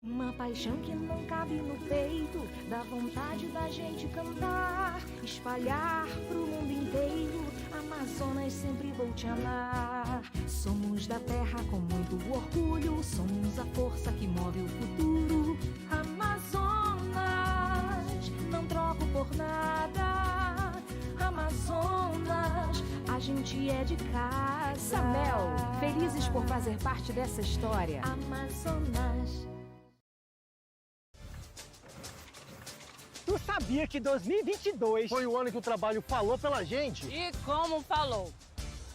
Uma paixão que não cabe no peito, dá vontade da gente cantar, espalhar pro mundo inteiro, Amazonas sempre vou te amar. Somos da terra com muito orgulho, somos a força que move o futuro. Amazonas, não troco por nada. Amazonas, a gente é de casa. Samel, felizes por fazer parte dessa história. Amazonas. Tu sabia que 2022 foi o ano que o trabalho falou pela gente? E como falou?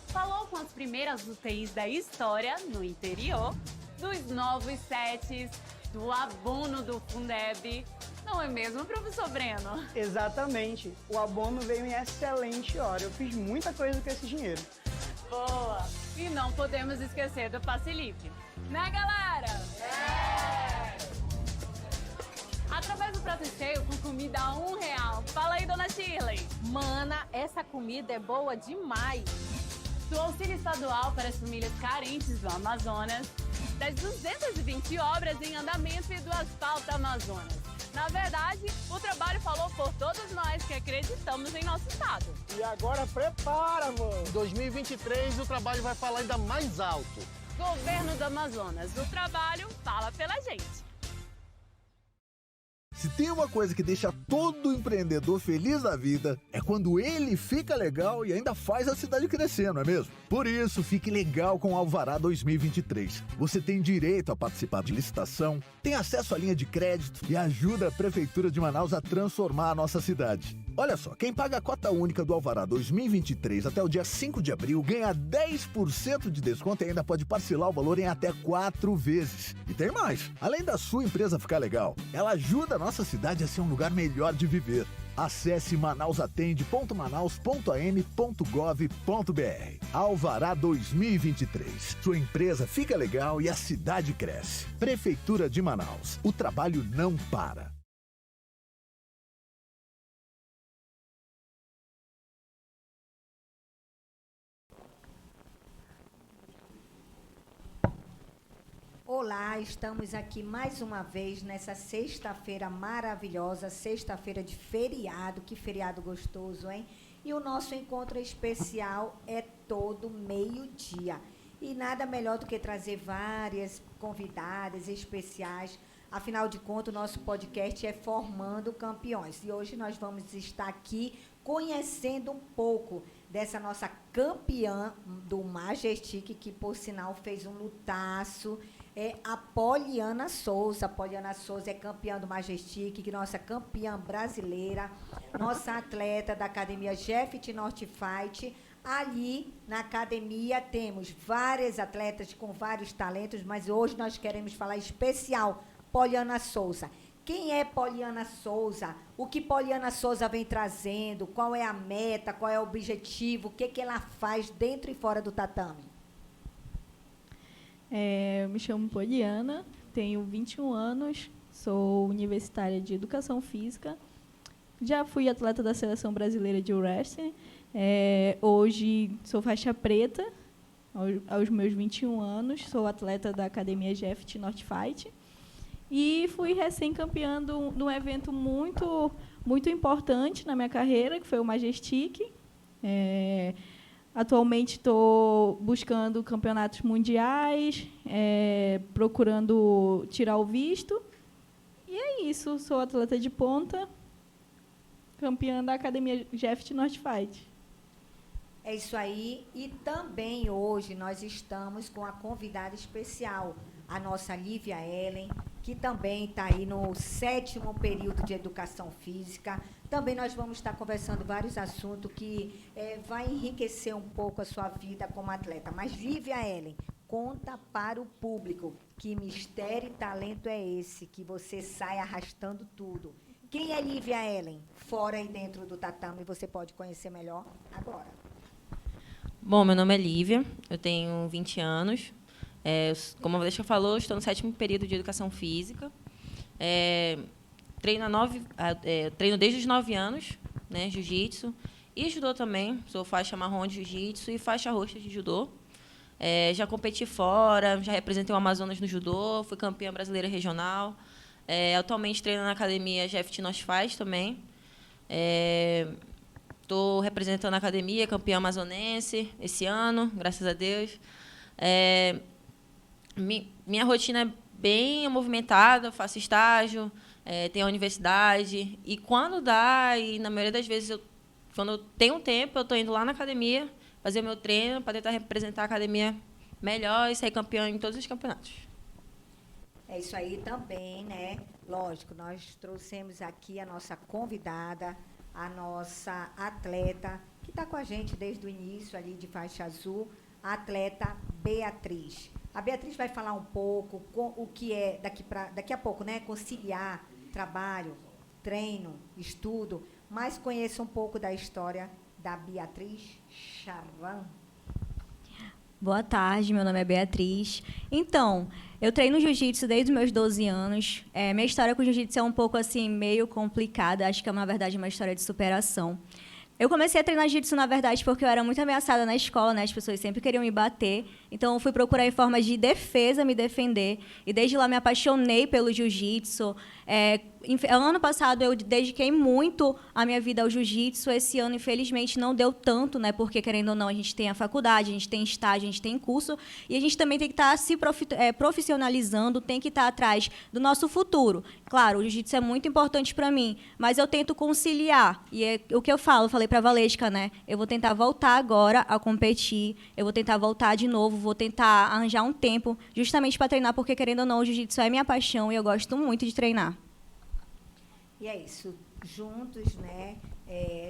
Falou com as primeiras UTIs da história no interior, dos novos sets, do abono do Fundeb. Não é mesmo, professor Breno? Exatamente. O abono veio em excelente hora. Eu fiz muita coisa com esse dinheiro. Boa! E não podemos esquecer do passe livre. Né, galera? Através do prato cheio com comida a R$1. Fala aí, dona Shirley. Mana, essa comida é boa demais. Do auxílio estadual para as famílias carentes do Amazonas, das 220 obras em andamento e do asfalto Amazonas. Na verdade, o trabalho falou por todos nós que acreditamos em nosso estado. E agora prepara, mano! Em 2023 o trabalho vai falar ainda mais alto. Governo do Amazonas, o trabalho fala pela gente. Se tem uma coisa que deixa todo empreendedor feliz da vida, é quando ele fica legal e ainda faz a cidade crescer, não é mesmo? Por isso, fique legal com o Alvará 2023. Você tem direito a participar de licitação, tem acesso à linha de crédito e ajuda a Prefeitura de Manaus a transformar a nossa cidade. Olha só, quem paga a cota única do Alvará 2023 até o dia 5 de abril ganha 10% de desconto e ainda pode parcelar o valor em até 4 vezes. E tem mais, além da sua empresa ficar legal, ela ajuda a nossa cidade a ser um lugar melhor de viver. Acesse manausatende.manaus.am.gov.br. Alvará 2023. Sua empresa fica legal e a cidade cresce. Prefeitura de Manaus. O trabalho não para. Olá, estamos aqui mais uma vez nessa sexta-feira maravilhosa, sexta-feira de feriado, que feriado gostoso, hein? E o nosso encontro especial é todo meio-dia. E nada melhor do que trazer várias convidadas especiais. Afinal de contas, o nosso podcast é Formando Campeões. E hoje nós vamos estar aqui conhecendo um pouco dessa nossa campeã do Majestic, que por sinal fez um lutaço. É a Poliana Souza. A Poliana Souza é campeã do Majestic, nossa campeã brasileira, nossa atleta da academia Jeffit North Fight. Ali na academia temos várias atletas com vários talentos, mas hoje nós queremos falar especial Poliana Souza. Quem é Poliana Souza? O que Poliana Souza vem trazendo? Qual é a meta? Qual é o objetivo? O que ela faz dentro e fora do tatame? Eu me chamo Poliana, tenho 21 anos, sou universitária de Educação Física. Já fui atleta da Seleção Brasileira de Wrestling. Hoje sou faixa preta, aos meus 21 anos. Sou atleta da Academia Jeffit North Fight. E fui recém-campeã de um evento muito, muito importante na minha carreira, que foi o Majestic. Atualmente estou buscando campeonatos mundiais, procurando tirar o visto. E é isso, sou atleta de ponta, campeã da Academia Jeffit North Fight. É isso aí. E também hoje nós estamos com a convidada especial, a nossa Lívia Ellen, que também está aí no 7º período de Educação Física. Também nós vamos estar conversando vários assuntos que vai enriquecer um pouco a sua vida como atleta. Mas, Lívia Ellen, conta para o público que mistério e talento é esse, que você sai arrastando tudo. Quem é Lívia Ellen? Fora e dentro do tatame, você pode conhecer melhor agora. Bom, meu nome é Lívia, eu tenho 20 anos. Como a Valesca falou, estou no 7º período de Educação Física. Treino desde os 9 anos, né, jiu-jitsu. E judô também, sou faixa marrom de jiu-jitsu e faixa roxa de judô. Já competi fora, já representei o Amazonas no judô, fui campeã brasileira regional. Atualmente treino na academia GFT Nós Faz também. Estou representando a academia, campeã amazonense esse ano, graças a Deus. Minha rotina é bem movimentada, faço estágio, tenho a universidade. E quando dá, e na maioria das vezes, quando eu tenho tempo, eu estou indo lá na academia, fazer meu treino para tentar representar a academia melhor e sair campeã em todos os campeonatos. É isso aí também, né? Lógico, nós trouxemos aqui a nossa convidada, a nossa atleta, que está com a gente desde o início ali de faixa azul, a atleta Beatriz. A Beatriz vai falar um pouco com o que é, daqui a pouco, né? Conciliar trabalho, treino, estudo, mas conheça um pouco da história da Beatriz Charvan. Boa tarde, meu nome é Beatriz. Então, eu treino jiu-jitsu desde os meus 12 anos. Minha história com jiu-jitsu é um pouco assim, meio complicada. Acho que é, na verdade, uma história de superação. Eu comecei a treinar jiu-jitsu, na verdade, porque eu era muito ameaçada na escola, né? As pessoas sempre queriam me bater. Então, eu fui procurar formas de defesa, me defender. E desde lá me apaixonei pelo jiu-jitsu. Ano passado, eu dediquei muito a minha vida ao jiu-jitsu. Esse ano, infelizmente, não deu tanto, né? Porque, querendo ou não, a gente tem a faculdade, a gente tem estágio, a gente tem curso. E a gente também tem que estar se profissionalizando, tem que estar atrás do nosso futuro. Claro, o jiu-jitsu é muito importante para mim, mas eu tento conciliar. E é o que eu falei para a Valesca, né? Eu vou tentar voltar agora a competir, eu vou tentar voltar de novo, vou tentar arranjar um tempo justamente para treinar, porque, querendo ou não, o jiu-jitsu é minha paixão e eu gosto muito de treinar. E é isso, juntos, né?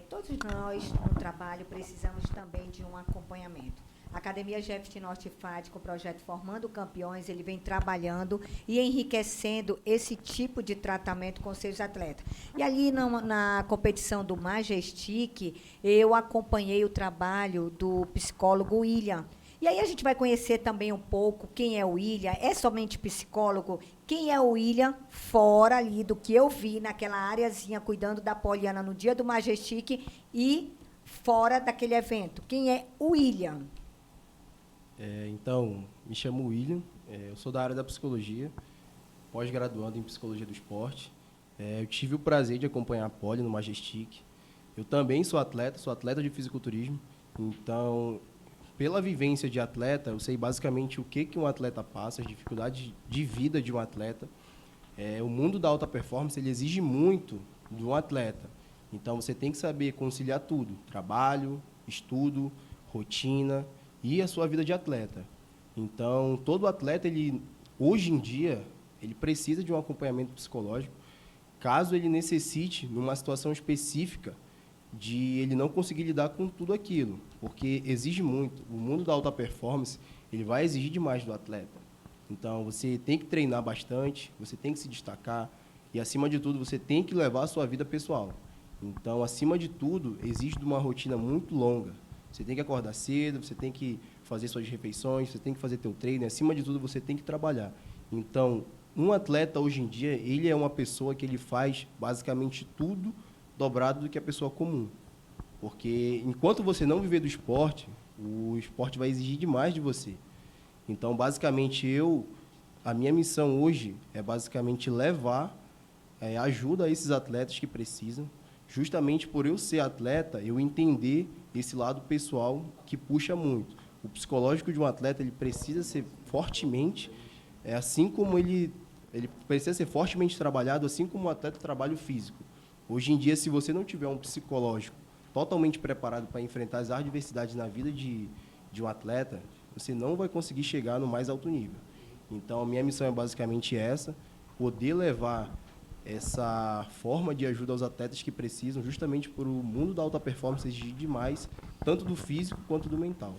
Todos nós, no trabalho, precisamos também de um acompanhamento. A Academia GFT Norte FAD, com o projeto Formando Campeões, ele vem trabalhando e enriquecendo esse tipo de tratamento com seus atletas. E ali na competição do Majestic, eu acompanhei o trabalho do psicólogo William. E aí a gente vai conhecer também um pouco quem é o William. É somente psicólogo? Quem é o William, fora ali do que eu vi naquela areazinha, cuidando da Poliana no dia do Majestic e fora daquele evento? Quem é o William? Então, me chamo William, eu sou da área da psicologia, pós-graduando em psicologia do esporte. Eu tive o prazer de acompanhar a Poli no Majestic. Eu também sou atleta de fisiculturismo. Então, pela vivência de atleta, eu sei basicamente o que um atleta passa, as dificuldades de vida de um atleta. O mundo da alta performance, ele exige muito de um atleta. Então, você tem que saber conciliar tudo: trabalho, estudo, rotina e a sua vida de atleta. Então, todo atleta, hoje em dia, ele precisa de um acompanhamento psicológico, caso ele necessite, numa situação específica, de ele não conseguir lidar com tudo aquilo, porque exige muito. O mundo da alta performance, ele vai exigir demais do atleta. Então, você tem que treinar bastante, você tem que se destacar e, acima de tudo, você tem que levar a sua vida pessoal. Então, acima de tudo, exige uma rotina muito longa. Você tem que acordar cedo, você tem que fazer suas refeições, você tem que fazer teu treino, e, acima de tudo, você tem que trabalhar. Então, um atleta, hoje em dia, ele é uma pessoa que ele faz basicamente tudo dobrado do que a pessoa comum. Porque, enquanto você não viver do esporte, o esporte vai exigir demais de você. Então, basicamente, a minha missão hoje é basicamente levar ajuda a esses atletas que precisam. Justamente por eu ser atleta, eu entender esse lado pessoal que puxa muito. O psicológico de um atleta, ele precisa ser fortemente, assim como ele precisa ser fortemente trabalhado, assim como um atleta trabalha o físico. Hoje em dia, se você não tiver um psicológico totalmente preparado para enfrentar as adversidades na vida de um atleta, você não vai conseguir chegar no mais alto nível. Então, a minha missão é basicamente essa: poder levar essa forma de ajuda aos atletas que precisam, justamente por o mundo da alta performance exigir demais, tanto do físico quanto do mental.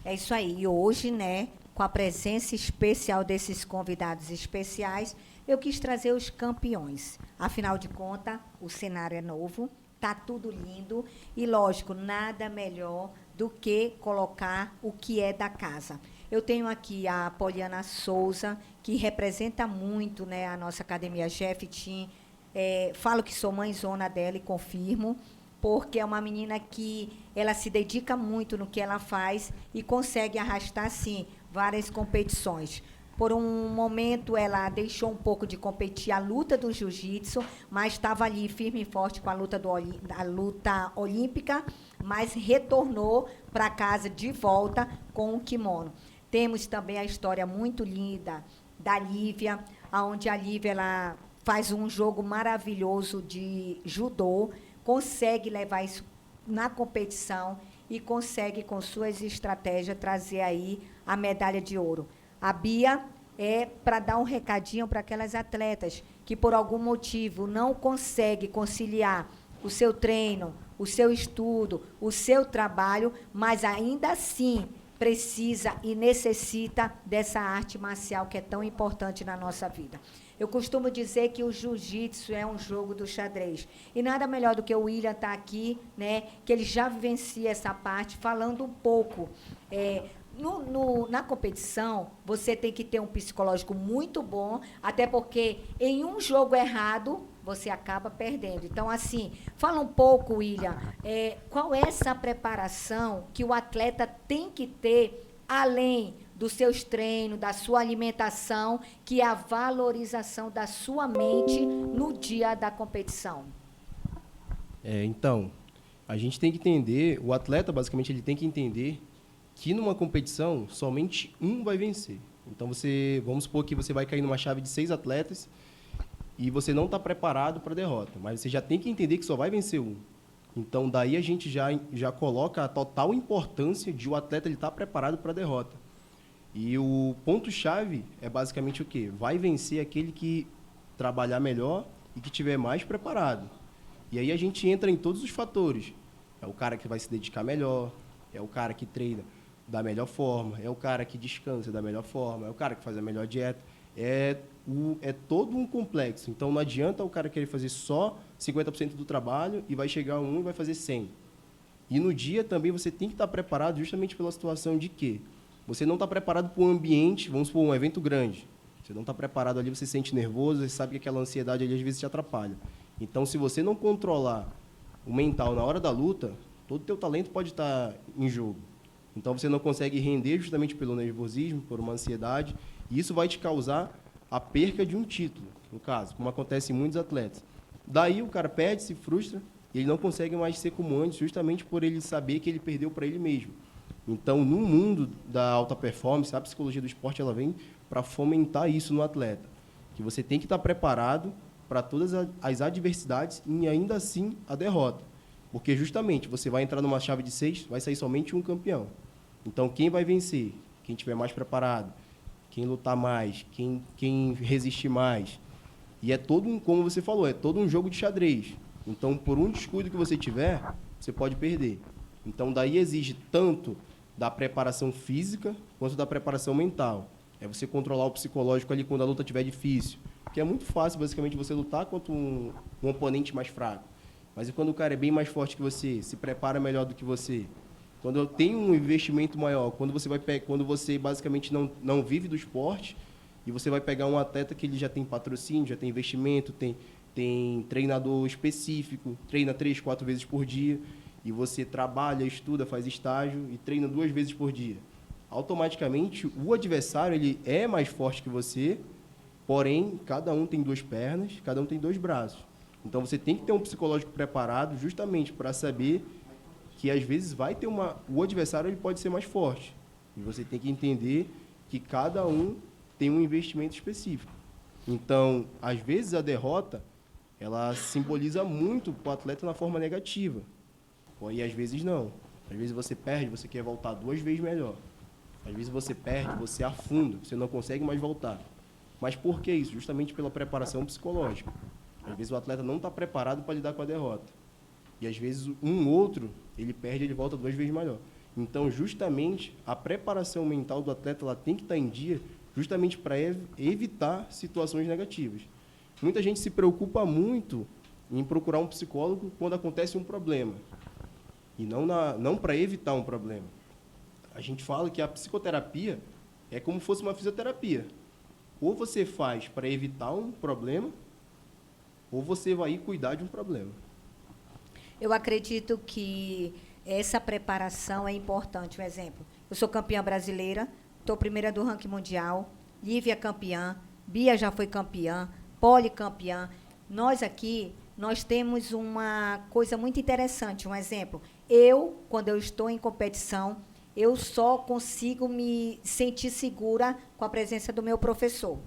É isso aí. E hoje, né, com a presença especial desses convidados especiais, eu quis trazer os campeões. Afinal de contas, o cenário é novo, tá tudo lindo e, lógico, nada melhor do que colocar o que é da casa. Eu tenho aqui a Poliana Souza, que representa muito, né, a nossa Academia GFT. Falo que sou mãezona dela e confirmo. porque é uma menina que ela se dedica muito no que ela faz e consegue arrastar, sim, várias competições. Por um momento, ela deixou um pouco de competir a luta do jiu-jitsu, mas estava ali firme e forte com a luta, a luta olímpica, mas retornou para casa de volta com o kimono. Temos também a história muito linda da Lívia, onde a Lívia ela faz um jogo maravilhoso de judô, consegue levar isso na competição e consegue, com suas estratégias, trazer aí a medalha de ouro. A Bia é para dar um recadinho para aquelas atletas que, por algum motivo, não conseguem conciliar o seu treino, o seu estudo, o seu trabalho, mas ainda assim precisa e necessita dessa arte marcial que é tão importante na nossa vida. Eu costumo dizer que o jiu-jitsu é um jogo do xadrez. E nada melhor do que o William estar aqui, né, que ele já vivencia essa parte, falando um pouco. Na competição, você tem que ter um psicológico muito bom, até porque em um jogo errado, você acaba perdendo. Então, assim, fala um pouco, William, qual é essa preparação que o atleta tem que ter, além dos seus treinos, da sua alimentação, que é a valorização da sua mente no dia da competição? Então, a gente tem que entender, o atleta, basicamente, ele tem que entender que numa competição, somente um vai vencer. Então, vamos supor que você vai cair numa chave de 6 atletas e você não está preparado para a derrota, mas você já tem que entender que só vai vencer um. Então, daí a gente já coloca a total importância de o atleta estar preparado para a derrota. E o ponto-chave é basicamente o quê? Vai vencer aquele que trabalhar melhor e que tiver mais preparado. E aí a gente entra em todos os fatores. É o cara que vai se dedicar melhor, é o cara que treina da melhor forma, é o cara que descansa da melhor forma, é o cara que faz a melhor dieta. É todo um complexo. Então, não adianta o cara querer fazer só 50% do trabalho e vai chegar um e vai fazer 100%. E no dia também você tem que estar preparado justamente pela situação de que você não está preparado para um ambiente, vamos supor, um evento grande. Você não está preparado ali, você se sente nervoso, você sabe que aquela ansiedade ali às vezes te atrapalha. Então, se você não controlar o mental na hora da luta, todo o teu talento pode estar em jogo. Então, você não consegue render justamente pelo nervosismo, por uma ansiedade, e isso vai te causar a perca de um título, no caso, como acontece em muitos atletas. Daí o cara perde, se frustra, e ele não consegue mais ser como antes, justamente por ele saber que ele perdeu para ele mesmo. Então, no mundo da alta performance, a psicologia do esporte ela vem para fomentar isso no atleta, que você tem que estar preparado para todas as adversidades e ainda assim a derrota. Porque justamente você vai entrar numa chave de 6, vai sair somente um campeão. Então, quem vai vencer? Quem estiver mais preparado, quem lutar mais, quem resistir mais. E é todo como você falou, é todo um jogo de xadrez. Então, por um descuido que você tiver, você pode perder. Então, daí exige tanto da preparação física quanto da preparação mental. É você controlar o psicológico ali quando a luta estiver difícil. Porque é muito fácil, basicamente, você lutar contra um oponente mais fraco. Mas e quando o cara é bem mais forte que você, se prepara melhor do que você? Quando tem um investimento maior, quando você basicamente não vive do esporte e você vai pegar um atleta que ele já tem patrocínio, já tem investimento, tem treinador específico, treina 3, 4 vezes por dia, e você trabalha, estuda, faz estágio e treina 2 vezes por dia. Automaticamente, o adversário ele é mais forte que você, porém, cada um tem 2 pernas, cada um tem 2 braços. Então, você tem que ter um psicológico preparado justamente para saber que, às vezes, o adversário ele pode ser mais forte. E você tem que entender que cada um tem um investimento específico. Então, às vezes, a derrota, ela simboliza muito para o atleta na forma negativa. E, às vezes, não. Às vezes, você perde, você quer voltar 2 vezes melhor. Às vezes, você perde, você afunda, você não consegue mais voltar. Mas por que isso? Justamente pela preparação psicológica. Às vezes, o atleta não está preparado para lidar com a derrota. E, às vezes, outro, ele perde, ele volta 2 vezes melhor. Então, justamente, a preparação mental do atleta ela tem que estar em dia justamente para evitar situações negativas. Muita gente se preocupa muito em procurar um psicólogo quando acontece um problema. E não para evitar um problema. A gente fala que a psicoterapia é como se fosse uma fisioterapia. Ou você faz para evitar um problema, ou você vai cuidar de um problema. Eu acredito que essa preparação é importante. Um exemplo, eu sou campeã brasileira, estou primeira do ranking mundial, Lívia campeã, Bia já foi campeã, Poli campeã. Nós aqui, nós temos uma coisa muito interessante. Um exemplo, quando eu estou em competição, eu só consigo me sentir segura com a presença do meu professor.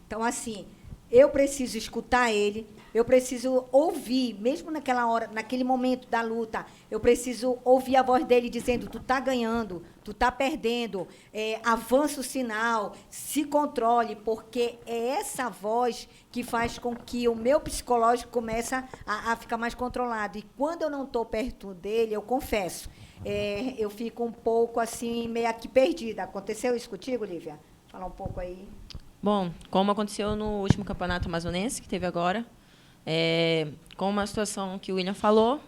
Então, assim, eu preciso escutar ele, eu preciso ouvir, mesmo naquela hora, naquele momento da luta, eu preciso ouvir a voz dele dizendo, tu tá ganhando, tu tá perdendo, avança o sinal, se controle, porque é essa voz que faz com que o meu psicológico comece a ficar mais controlado. E quando eu não estou perto dele, eu confesso, eu fico um pouco assim, meio que perdida. Aconteceu isso contigo, Lívia? Falar um pouco aí. Bom, como aconteceu no último campeonato amazonense, que teve agora, com uma situação que o William falou,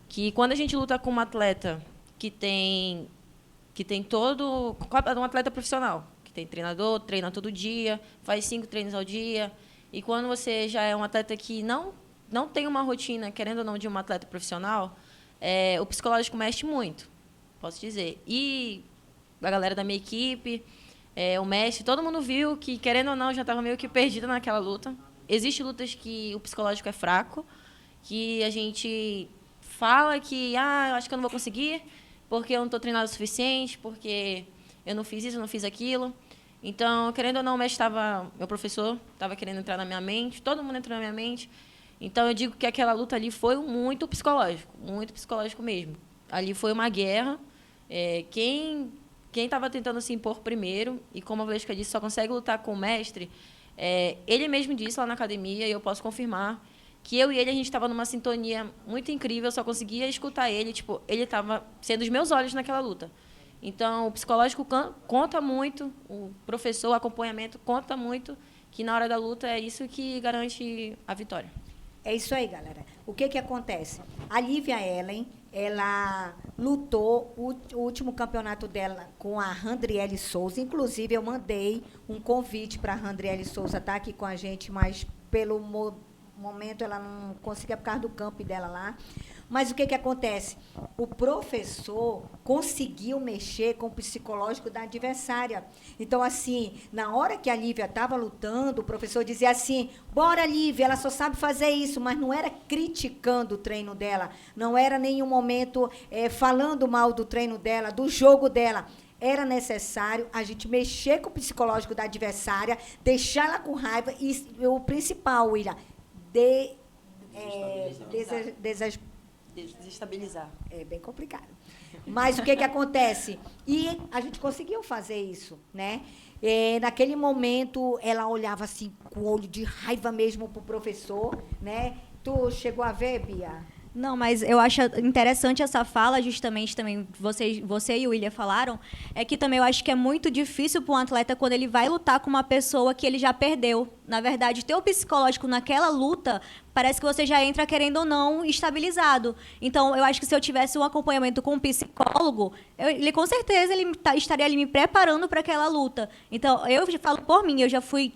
que quando a gente luta com uma atleta que tem todo... Um atleta profissional, que tem treinador, treina todo dia, faz 5 treinos ao dia, e quando você já é um atleta que não tem uma rotina, querendo ou não, de um atleta profissional, o psicológico mexe muito, posso dizer. E a galera da minha equipe, o mestre, todo mundo viu que, querendo ou não, eu já estava meio que perdida naquela luta. Existem lutas que o psicológico é fraco, que a gente fala que, eu acho que eu não vou conseguir, porque eu não estou treinado o suficiente, porque eu não fiz isso, eu não fiz aquilo. Então, querendo ou não, meu professor estava querendo entrar na minha mente, todo mundo entrou na minha mente. Então, eu digo que aquela luta ali foi muito psicológico mesmo. Ali foi uma guerra. Quem estava tentando se impor primeiro, e como a Valesca disse, só consegue lutar com o mestre, ele mesmo disse lá na academia, e eu posso confirmar, que eu e ele, a gente estava numa sintonia muito incrível, eu só conseguia escutar ele, ele estava sendo os meus olhos naquela luta. Então, o psicológico conta muito, o professor, o acompanhamento conta muito, que na hora da luta é isso que garante a vitória. É isso aí, galera. O que acontece? A Lívia Ellen, ela lutou o último campeonato dela com a Randriele Souza. Inclusive, eu mandei um convite para a Randriele Souza estar aqui com a gente, mas pelo momento ela não conseguia por causa do campo dela lá. Mas o que acontece? O professor conseguiu mexer com o psicológico da adversária. Então, assim, na hora que a Lívia estava lutando, o professor dizia assim, bora, Lívia, ela só sabe fazer isso, mas não era criticando o treino dela, não era em nenhum momento falando mal do treino dela, do jogo dela. Era necessário a gente mexer com o psicológico da adversária, deixar ela com raiva e o principal, William, desestabilizar. É bem complicado. Mas o que acontece? E a gente conseguiu fazer isso, né? Naquele momento, ela olhava assim, com o olho de raiva mesmo para o professor, né? Tu chegou a ver, Bia? Não, mas eu acho interessante essa fala, justamente também, você e o William falaram, é que também eu acho que é muito difícil para um atleta quando ele vai lutar com uma pessoa que ele já perdeu. Na verdade, ter o psicológico naquela luta, parece que você já entra, querendo ou não, estabilizado. Então, eu acho que se eu tivesse um acompanhamento com um psicólogo, ele com certeza estaria ali me preparando para aquela luta. Então, eu falo por mim, eu já fui,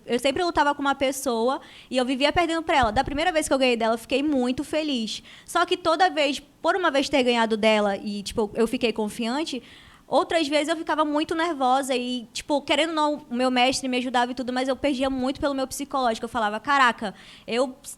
eu sempre lutava com uma pessoa e eu vivia perdendo para ela. Da primeira vez que eu ganhei dela, eu fiquei muito feliz. Só que toda vez, por uma vez ter ganhado dela e, eu fiquei confiante, outras vezes eu ficava muito nervosa e, querendo ou não, o meu mestre me ajudava e tudo, mas eu perdia muito pelo meu psicológico. Eu falava, caraca,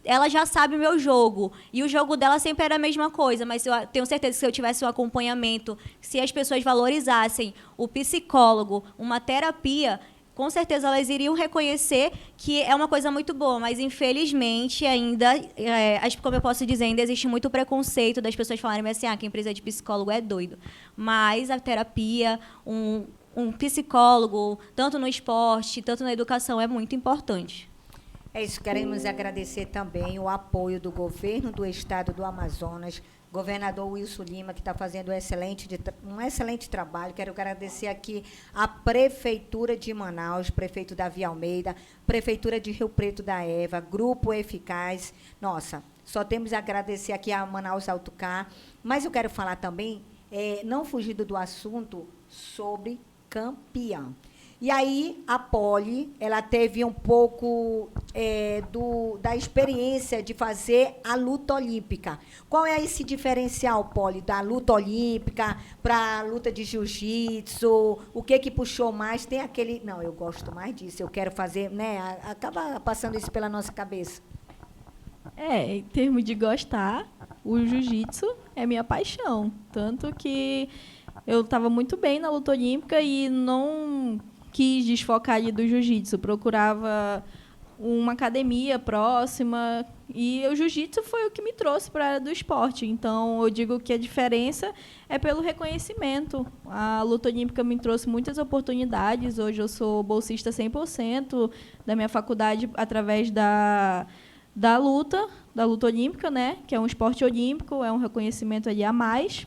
ela já sabe o meu jogo. E o jogo dela sempre era a mesma coisa, mas eu tenho certeza que se eu tivesse um acompanhamento, se as pessoas valorizassem o psicólogo, uma terapia, com certeza elas iriam reconhecer que é uma coisa muito boa, mas infelizmente ainda, como eu posso dizer, ainda existe muito preconceito das pessoas falarem assim, quem precisa de psicólogo é doido. Mas a terapia, um psicólogo, tanto no esporte, tanto na educação, é muito importante. É isso, queremos agradecer também o apoio do governo do estado do Amazonas, governador Wilson Lima, que está fazendo um excelente trabalho. Quero agradecer aqui a Prefeitura de Manaus, prefeito Davi Almeida, Prefeitura de Rio Preto da Eva, Grupo Eficaz. Nossa, só temos a agradecer aqui a Manaus Autocar. Mas eu quero falar também, não fugindo do assunto, sobre campeã. E aí, a Poli, ela teve um pouco da experiência de fazer a luta olímpica. Qual é esse diferencial, Poli, da luta olímpica para a luta de jiu-jitsu? O que puxou mais? Tem aquele... Não, eu gosto mais disso, eu quero fazer... né? Acaba passando isso pela nossa cabeça. Em termos de gostar, o jiu-jitsu é minha paixão. Tanto que eu estava muito bem na luta olímpica e não quis desfocar ali do jiu-jitsu. Procurava uma academia próxima e o jiu-jitsu foi o que me trouxe para a área do esporte. Então, eu digo que a diferença é pelo reconhecimento. A luta olímpica me trouxe muitas oportunidades. Hoje eu sou bolsista 100% da minha faculdade através da luta olímpica, né? Que é um esporte olímpico, é um reconhecimento ali a mais.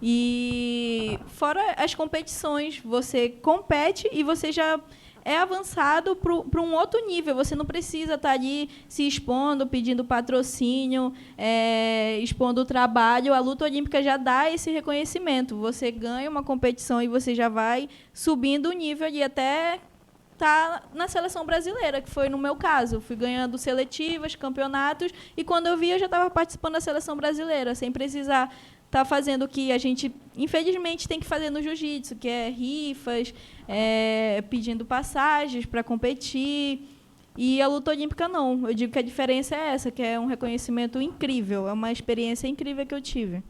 E fora as competições, você compete e você já é avançado para um outro nível. Você não precisa estar ali se expondo, pedindo patrocínio, expondo o trabalho. A luta olímpica já dá esse reconhecimento. Você ganha uma competição e você já vai subindo o nível ali até estar na seleção brasileira, que foi no meu caso. Fui ganhando seletivas, campeonatos, e quando eu vi, eu já estava participando da seleção brasileira, sem precisar estar fazendo o que a gente, infelizmente, tem que fazer no jiu-jitsu, que é rifas, pedindo passagens para competir. E a luta olímpica, não. Eu digo que a diferença é essa, que é um reconhecimento incrível, é uma experiência incrível que eu tive.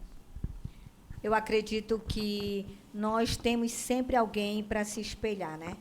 Eu acredito que nós temos sempre alguém para se espelhar, né?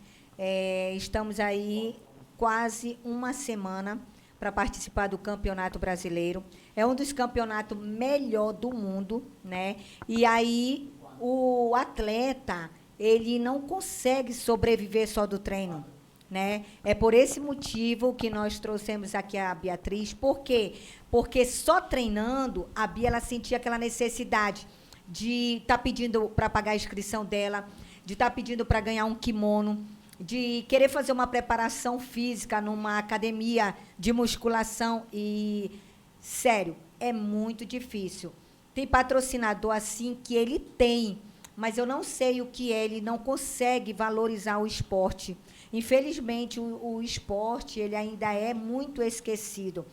Estamos aí quase uma semana para participar do Campeonato Brasileiro. É um dos campeonatos melhor do mundo, né? E aí o atleta, ele não consegue sobreviver só do treino, né? É por esse motivo que nós trouxemos aqui a Beatriz. Por quê? Porque só treinando, a Bia, ela sentia aquela necessidade de estar pedindo para pagar a inscrição dela, de estar pedindo para ganhar um kimono, de querer fazer uma preparação física numa academia de musculação e, sério, é muito difícil. Tem patrocinador assim que ele tem, mas eu não sei o que é, ele não consegue valorizar o esporte. Infelizmente, o esporte ele ainda é muito esquecido.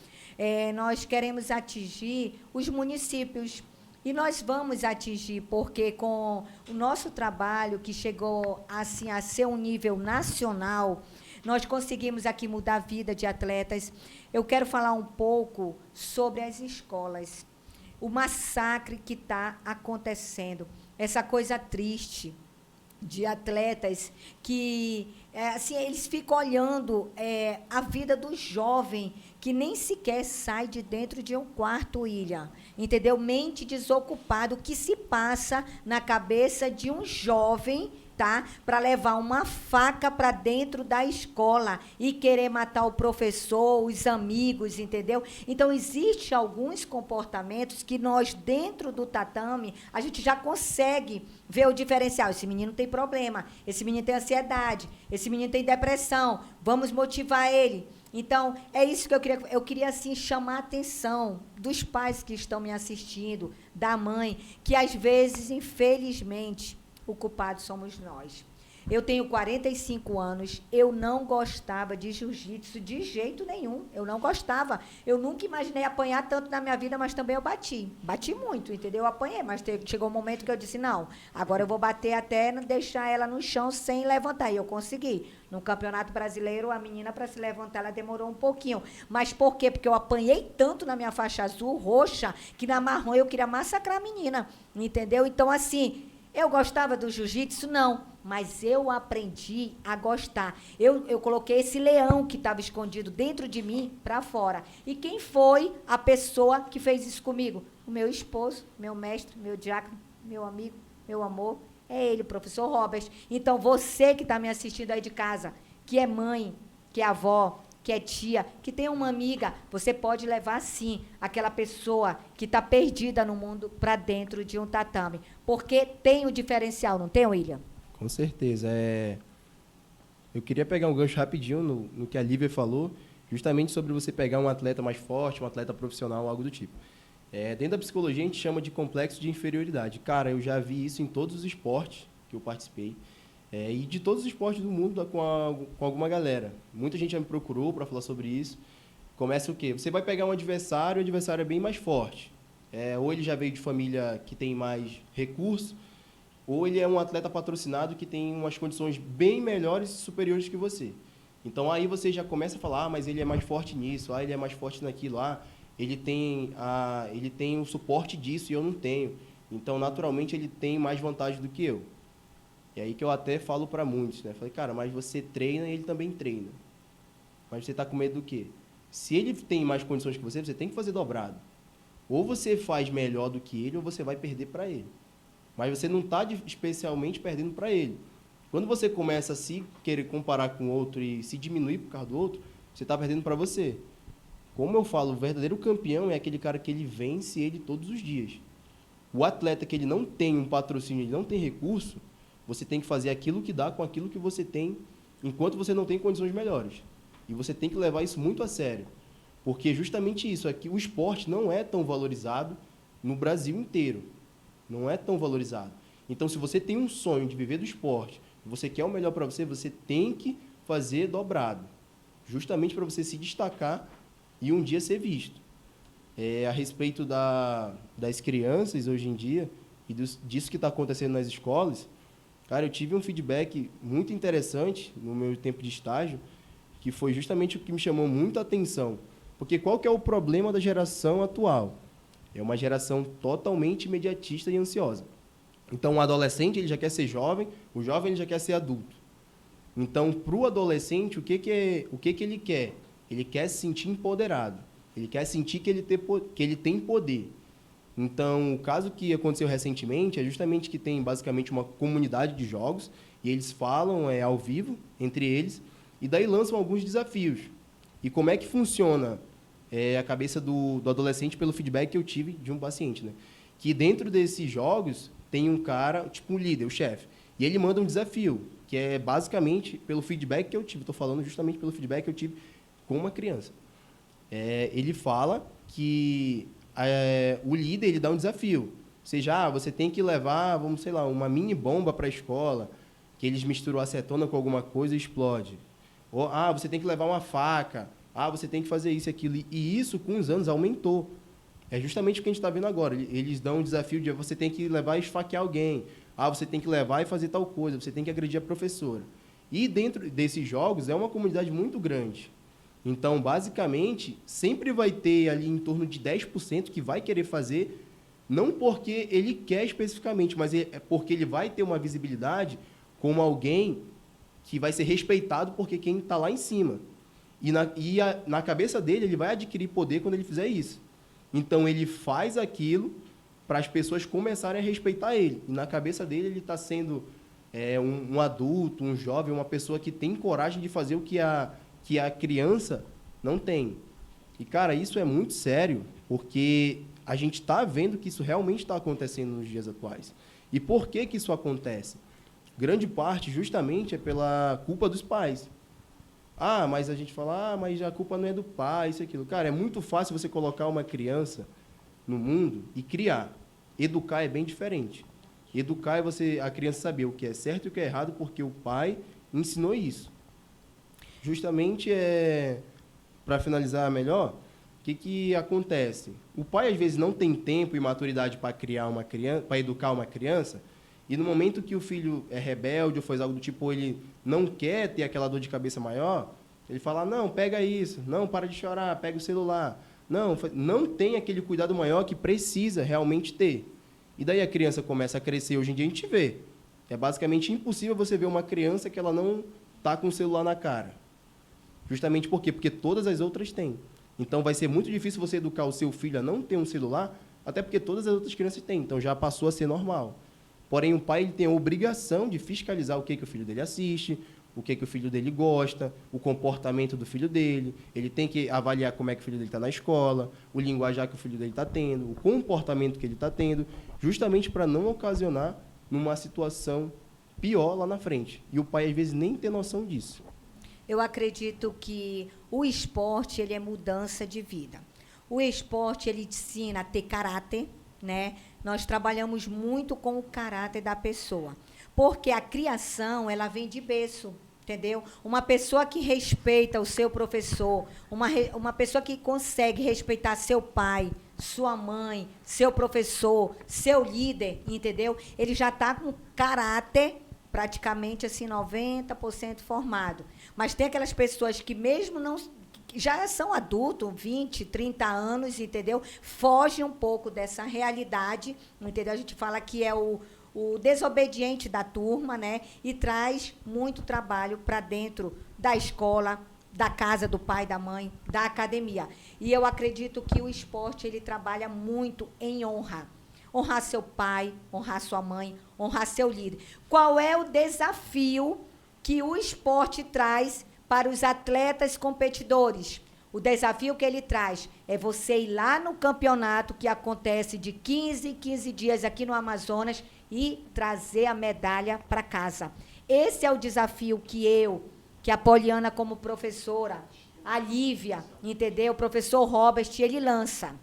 Nós queremos atingir os municípios. E nós vamos atingir, porque com o nosso trabalho, que chegou assim, a ser um nível nacional, nós conseguimos aqui mudar a vida de atletas. Eu quero falar um pouco sobre as escolas. O massacre que está acontecendo, essa coisa triste de atletas que assim, eles ficam olhando a vida do jovem, que nem sequer sai de dentro de um quarto, William. Entendeu? Mente desocupada, o que se passa na cabeça de um jovem, tá? Para levar uma faca para dentro da escola e querer matar o professor, os amigos, entendeu? Então, existem alguns comportamentos que nós, dentro do tatame, a gente já consegue ver o diferencial. Esse menino tem problema, esse menino tem ansiedade, esse menino tem depressão, vamos motivar ele. Então, é isso que eu queria assim, chamar a atenção dos pais que estão me assistindo, da mãe, que, às vezes, infelizmente, o culpado somos nós. Eu tenho 45 anos, eu não gostava de jiu-jitsu de jeito nenhum, eu não gostava. Eu nunca imaginei apanhar tanto na minha vida, mas também eu bati. Bati muito, entendeu? Eu apanhei, mas chegou um momento que eu disse, não, agora eu vou bater até não deixar ela no chão sem levantar. E eu consegui. No Campeonato Brasileiro, a menina, para se levantar, ela demorou um pouquinho. Mas por quê? Porque eu apanhei tanto na minha faixa azul, roxa, que na marrom eu queria massacrar a menina, entendeu? Então, assim, eu gostava do jiu-jitsu? Não, mas eu aprendi a gostar. Eu coloquei esse leão que estava escondido dentro de mim para fora. E quem foi a pessoa que fez isso comigo? O meu esposo, meu mestre, meu diácono, meu amigo, meu amor. É ele, o professor Robert. Então, você que está me assistindo aí de casa, que é mãe, que é avó, que é tia, que tem uma amiga, você pode levar, sim, aquela pessoa que está perdida no mundo para dentro de um tatame. Porque tem o diferencial, não tem, William? Com certeza. Eu queria pegar um gancho rapidinho no que a Lívia falou, justamente sobre você pegar um atleta mais forte, um atleta profissional, algo do tipo. Dentro da psicologia, a gente chama de complexo de inferioridade. Cara, eu já vi isso em todos os esportes que eu participei. E de todos os esportes do mundo com alguma galera. Muita gente já me procurou para falar sobre isso. Começa o quê? Você vai pegar um adversário, o adversário é bem mais forte. Ou ele já veio de família que tem mais recursos, ou ele é um atleta patrocinado que tem umas condições bem melhores e superiores que você. Então, aí você já começa a falar, mas ele é mais forte nisso, ele é mais forte naquilo, ele tem o suporte disso e eu não tenho. Então, naturalmente, ele tem mais vantagem do que eu. E aí que eu até falo para muitos, né? Falei, cara, mas você treina e ele também treina. Mas você está com medo do quê? Se ele tem mais condições que você tem que fazer dobrado. Ou você faz melhor do que ele, ou você vai perder para ele. Mas você não está especialmente perdendo para ele. Quando você começa a se querer comparar com o outro e se diminuir por causa do outro, você está perdendo para você. Como eu falo, o verdadeiro campeão é aquele cara que ele vence ele todos os dias. O atleta que ele não tem um patrocínio, ele não tem recurso, você tem que fazer aquilo que dá com aquilo que você tem, enquanto você não tem condições melhores. E você tem que levar isso muito a sério. Porque justamente isso, o esporte não é tão valorizado no Brasil inteiro. Não é tão valorizado. Então, se você tem um sonho de viver do esporte, você quer o melhor para você, você tem que fazer dobrado. Justamente para você se destacar e um dia ser visto. A respeito das crianças hoje em dia e disso que está acontecendo nas escolas, cara, eu tive um feedback muito interessante no meu tempo de estágio, que foi justamente o que me chamou muita atenção. Porque qual que é o problema da geração atual? É uma geração totalmente imediatista e ansiosa. Então, o adolescente ele já quer ser jovem, o jovem ele já quer ser adulto. Então, para o adolescente, o que ele quer? Ele quer se sentir empoderado. Ele quer sentir que ele tem poder. Então, o caso que aconteceu recentemente é justamente que tem basicamente uma comunidade de jogos e eles falam ao vivo entre eles e daí lançam alguns desafios. E como é que funciona a cabeça do adolescente pelo feedback que eu tive de um paciente, né? Que dentro desses jogos tem um cara, tipo um líder, o chefe, e ele manda um desafio, que é basicamente pelo feedback que eu tive. Estou falando justamente pelo feedback que eu tive com uma criança. Ele fala que o líder ele dá um desafio. Ou seja, você tem que levar, uma mini bomba para a escola, que eles misturam acetona com alguma coisa e explode. Ou, você tem que levar uma faca. Você tem que fazer isso e aquilo. E isso, com os anos, aumentou. É justamente o que a gente está vendo agora. Eles dão um desafio de você tem que levar e esfaquear alguém. Você tem que levar e fazer tal coisa. Você tem que agredir a professora. E dentro desses jogos é uma comunidade muito grande. Então, basicamente, sempre vai ter ali em torno de 10% que vai querer fazer, não porque ele quer especificamente, mas é porque ele vai ter uma visibilidade como alguém que vai ser respeitado porque quem está lá em cima. E na cabeça dele, ele vai adquirir poder quando ele fizer isso. Então, ele faz aquilo para as pessoas começarem a respeitar ele. E na cabeça dele, ele está sendo um adulto, um jovem, uma pessoa que tem coragem de fazer o que a criança não tem. E, cara, isso é muito sério, porque a gente está vendo que isso realmente está acontecendo nos dias atuais. E por que isso acontece? Grande parte, justamente, é pela culpa dos pais. Mas a gente fala, mas a culpa não é do pai, isso e aquilo. Cara, é muito fácil você colocar uma criança no mundo e criar. Educar é bem diferente. Educar é a criança saber o que é certo e o que é errado, porque o pai ensinou isso. Justamente, para finalizar melhor, o que acontece? O pai, às vezes, não tem tempo e maturidade para educar uma criança, e no momento que o filho é rebelde ou faz algo do tipo, ele não quer ter aquela dor de cabeça maior, ele fala, não, pega isso, não, para de chorar, pega o celular. Não tem aquele cuidado maior que precisa realmente ter. E daí a criança começa a crescer. Hoje em dia a gente vê. É basicamente impossível você ver uma criança que ela não está com o celular na cara. Justamente por quê? Porque todas as outras têm. Então vai ser muito difícil você educar o seu filho a não ter um celular, até porque todas as outras crianças têm. Então já passou a ser normal. Porém, o pai ele tem a obrigação de fiscalizar o que o filho dele assiste, o que o filho dele gosta, o comportamento do filho dele. Ele tem que avaliar como é que o filho dele está na escola, o linguajar que o filho dele está tendo, o comportamento que ele está tendo, justamente para não ocasionar numa situação pior lá na frente. E o pai, às vezes, nem tem noção disso. Eu acredito que o esporte ele é mudança de vida. O esporte ele ensina a ter caráter, né? Nós trabalhamos muito com o caráter da pessoa. Porque a criação, ela vem de berço, entendeu? Uma pessoa que respeita o seu professor, uma pessoa que consegue respeitar seu pai, sua mãe, seu professor, seu líder, entendeu? Ele já está com caráter praticamente assim 90% formado. Mas tem aquelas pessoas que mesmo não já são adultos, 20, 30 anos, entendeu? Fogem um pouco dessa realidade, entendeu? A gente fala que é o desobediente da turma, né? E traz muito trabalho para dentro da escola, da casa do pai, da mãe, da academia. E eu acredito que o esporte, ele trabalha muito em honra. Honrar seu pai, honrar sua mãe, honrar seu líder. Qual é o desafio que o esporte traz para os atletas competidores? O desafio que ele traz é você ir lá no campeonato que acontece de 15 em 15 dias aqui no Amazonas e trazer a medalha para casa. Esse é o desafio que a Poliana como professora, a Lívia, entendeu? O professor Robert, ele lança.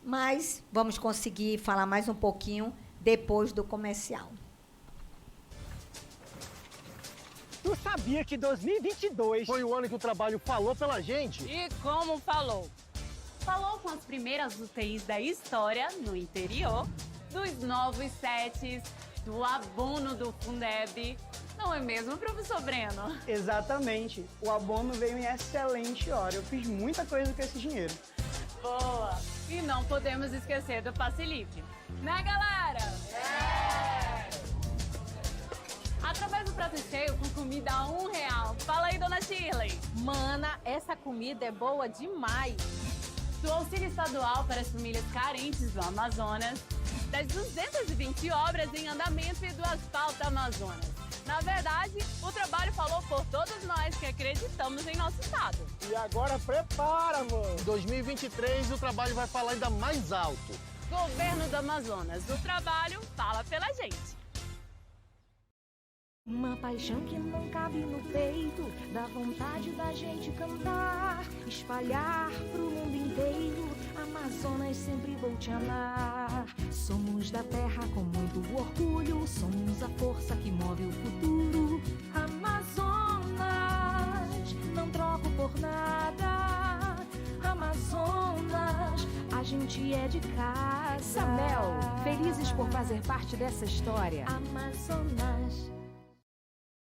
Mas vamos conseguir falar mais um pouquinho depois do comercial. Tu sabia que 2022 foi o ano que o trabalho falou pela gente? E como falou? Falou com as primeiras UTIs da história no interior, dos novos sets, do abono do Fundeb. Não é mesmo, professor Breno? Exatamente. O abono veio em excelente hora. Eu fiz muita coisa com esse dinheiro. Boa! E não podemos esquecer do passe livre. Né, galera? Através do prato cheio com comida a R$1. Fala aí, dona Shirley. Mana, essa comida é boa demais. Do auxílio estadual para as famílias carentes do Amazonas, das 220 obras em andamento e do asfalto Amazonas. Na verdade, o trabalho falou por todos nós que acreditamos em nosso estado. E agora prepara, mano. Em 2023 o trabalho vai falar ainda mais alto. Governo do Amazonas, o trabalho fala pela gente. Uma paixão que não cabe no peito, dá vontade da gente cantar, espalhar pro mundo inteiro, Amazonas sempre vou te amar. Somos da terra com muito orgulho, somos a força que move o futuro. Amazonas, não troco por nada. Amazonas, a gente é de casa. Samel, felizes por fazer parte dessa história. Amazonas.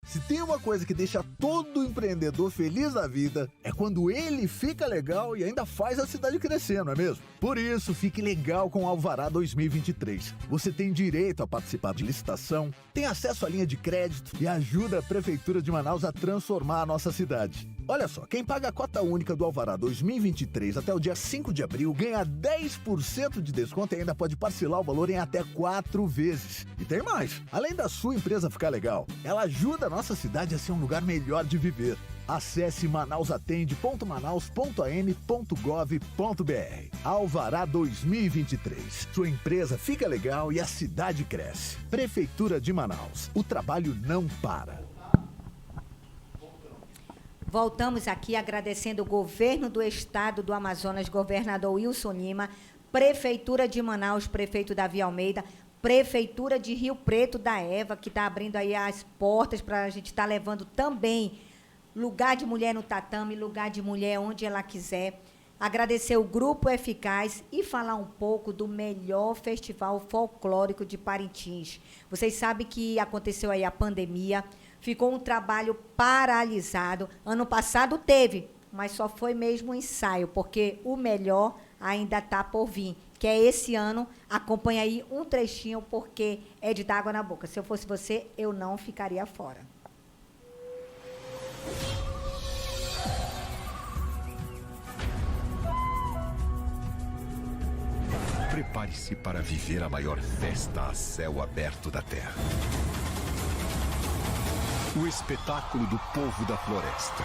Se tem uma coisa que deixa todo empreendedor feliz da vida, é quando ele fica legal e ainda faz a cidade crescer, não é mesmo? Por isso, fique legal com o Alvará 2023. Você tem direito a participar de licitação, tem acesso à linha de crédito e ajuda a Prefeitura de Manaus a transformar a nossa cidade. Olha só, quem paga a cota única do Alvará 2023 até o dia 5 de abril ganha 10% de desconto e ainda pode parcelar o valor em até 4 vezes. E tem mais, além da sua empresa ficar legal, ela ajuda a nossa cidade a ser um lugar melhor de viver. Acesse manausatende.manaus.am.gov.br. Alvará 2023. Sua empresa fica legal e a cidade cresce. Prefeitura de Manaus. O trabalho não para. Voltamos aqui agradecendo o governo do estado do Amazonas, governador Wilson Lima, Prefeitura de Manaus, prefeito Davi Almeida, Prefeitura de Rio Preto da Eva, que está abrindo aí as portas para a gente estar levando também lugar de mulher no tatame, lugar de mulher onde ela quiser. Agradecer o Grupo Eficaz e falar um pouco do melhor festival folclórico de Parintins. Vocês sabem que aconteceu aí a pandemia, ficou um trabalho paralisado. Ano passado teve, mas só foi mesmo um ensaio, porque o melhor ainda está por vir, que é esse ano. Acompanha aí um trechinho, porque é de dar água na boca. Se eu fosse você, eu não ficaria fora. Prepare-se para viver a maior festa a céu aberto da Terra. O espetáculo do povo da floresta.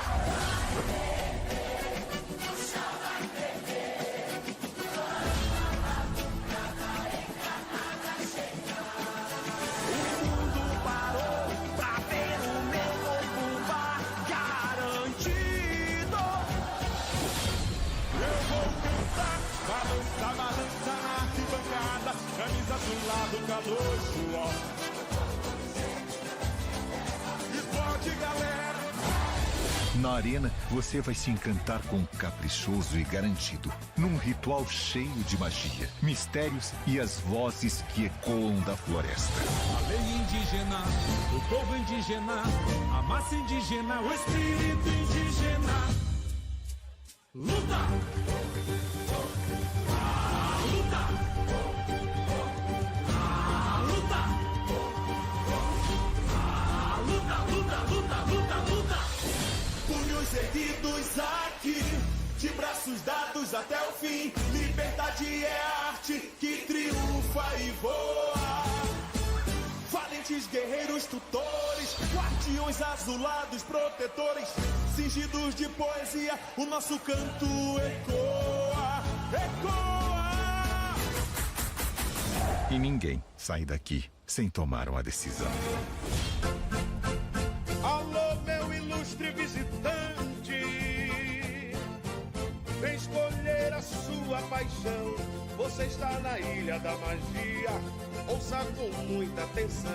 Balança na arquibancada, camisa do lado, calor, suor. Na arena, você vai se encantar com o caprichoso e garantido, num ritual cheio de magia, mistérios e as vozes que ecoam da floresta. A lei indígena, o povo indígena, a massa indígena, o espírito indígena. Luta! Punhos erguidos aqui, de braços dados até o fim. Liberdade é a arte que triunfa e voa. Valentes guerreiros, tutores, guardiões azulados, protetores, cingidos de poesia, o nosso canto ecoa, ecoa. E ninguém sai daqui sem tomar uma decisão. Alô, meu ilustre visitante, vem escolher a sua paixão. Você está na Ilha da Magia, ouça com muita atenção.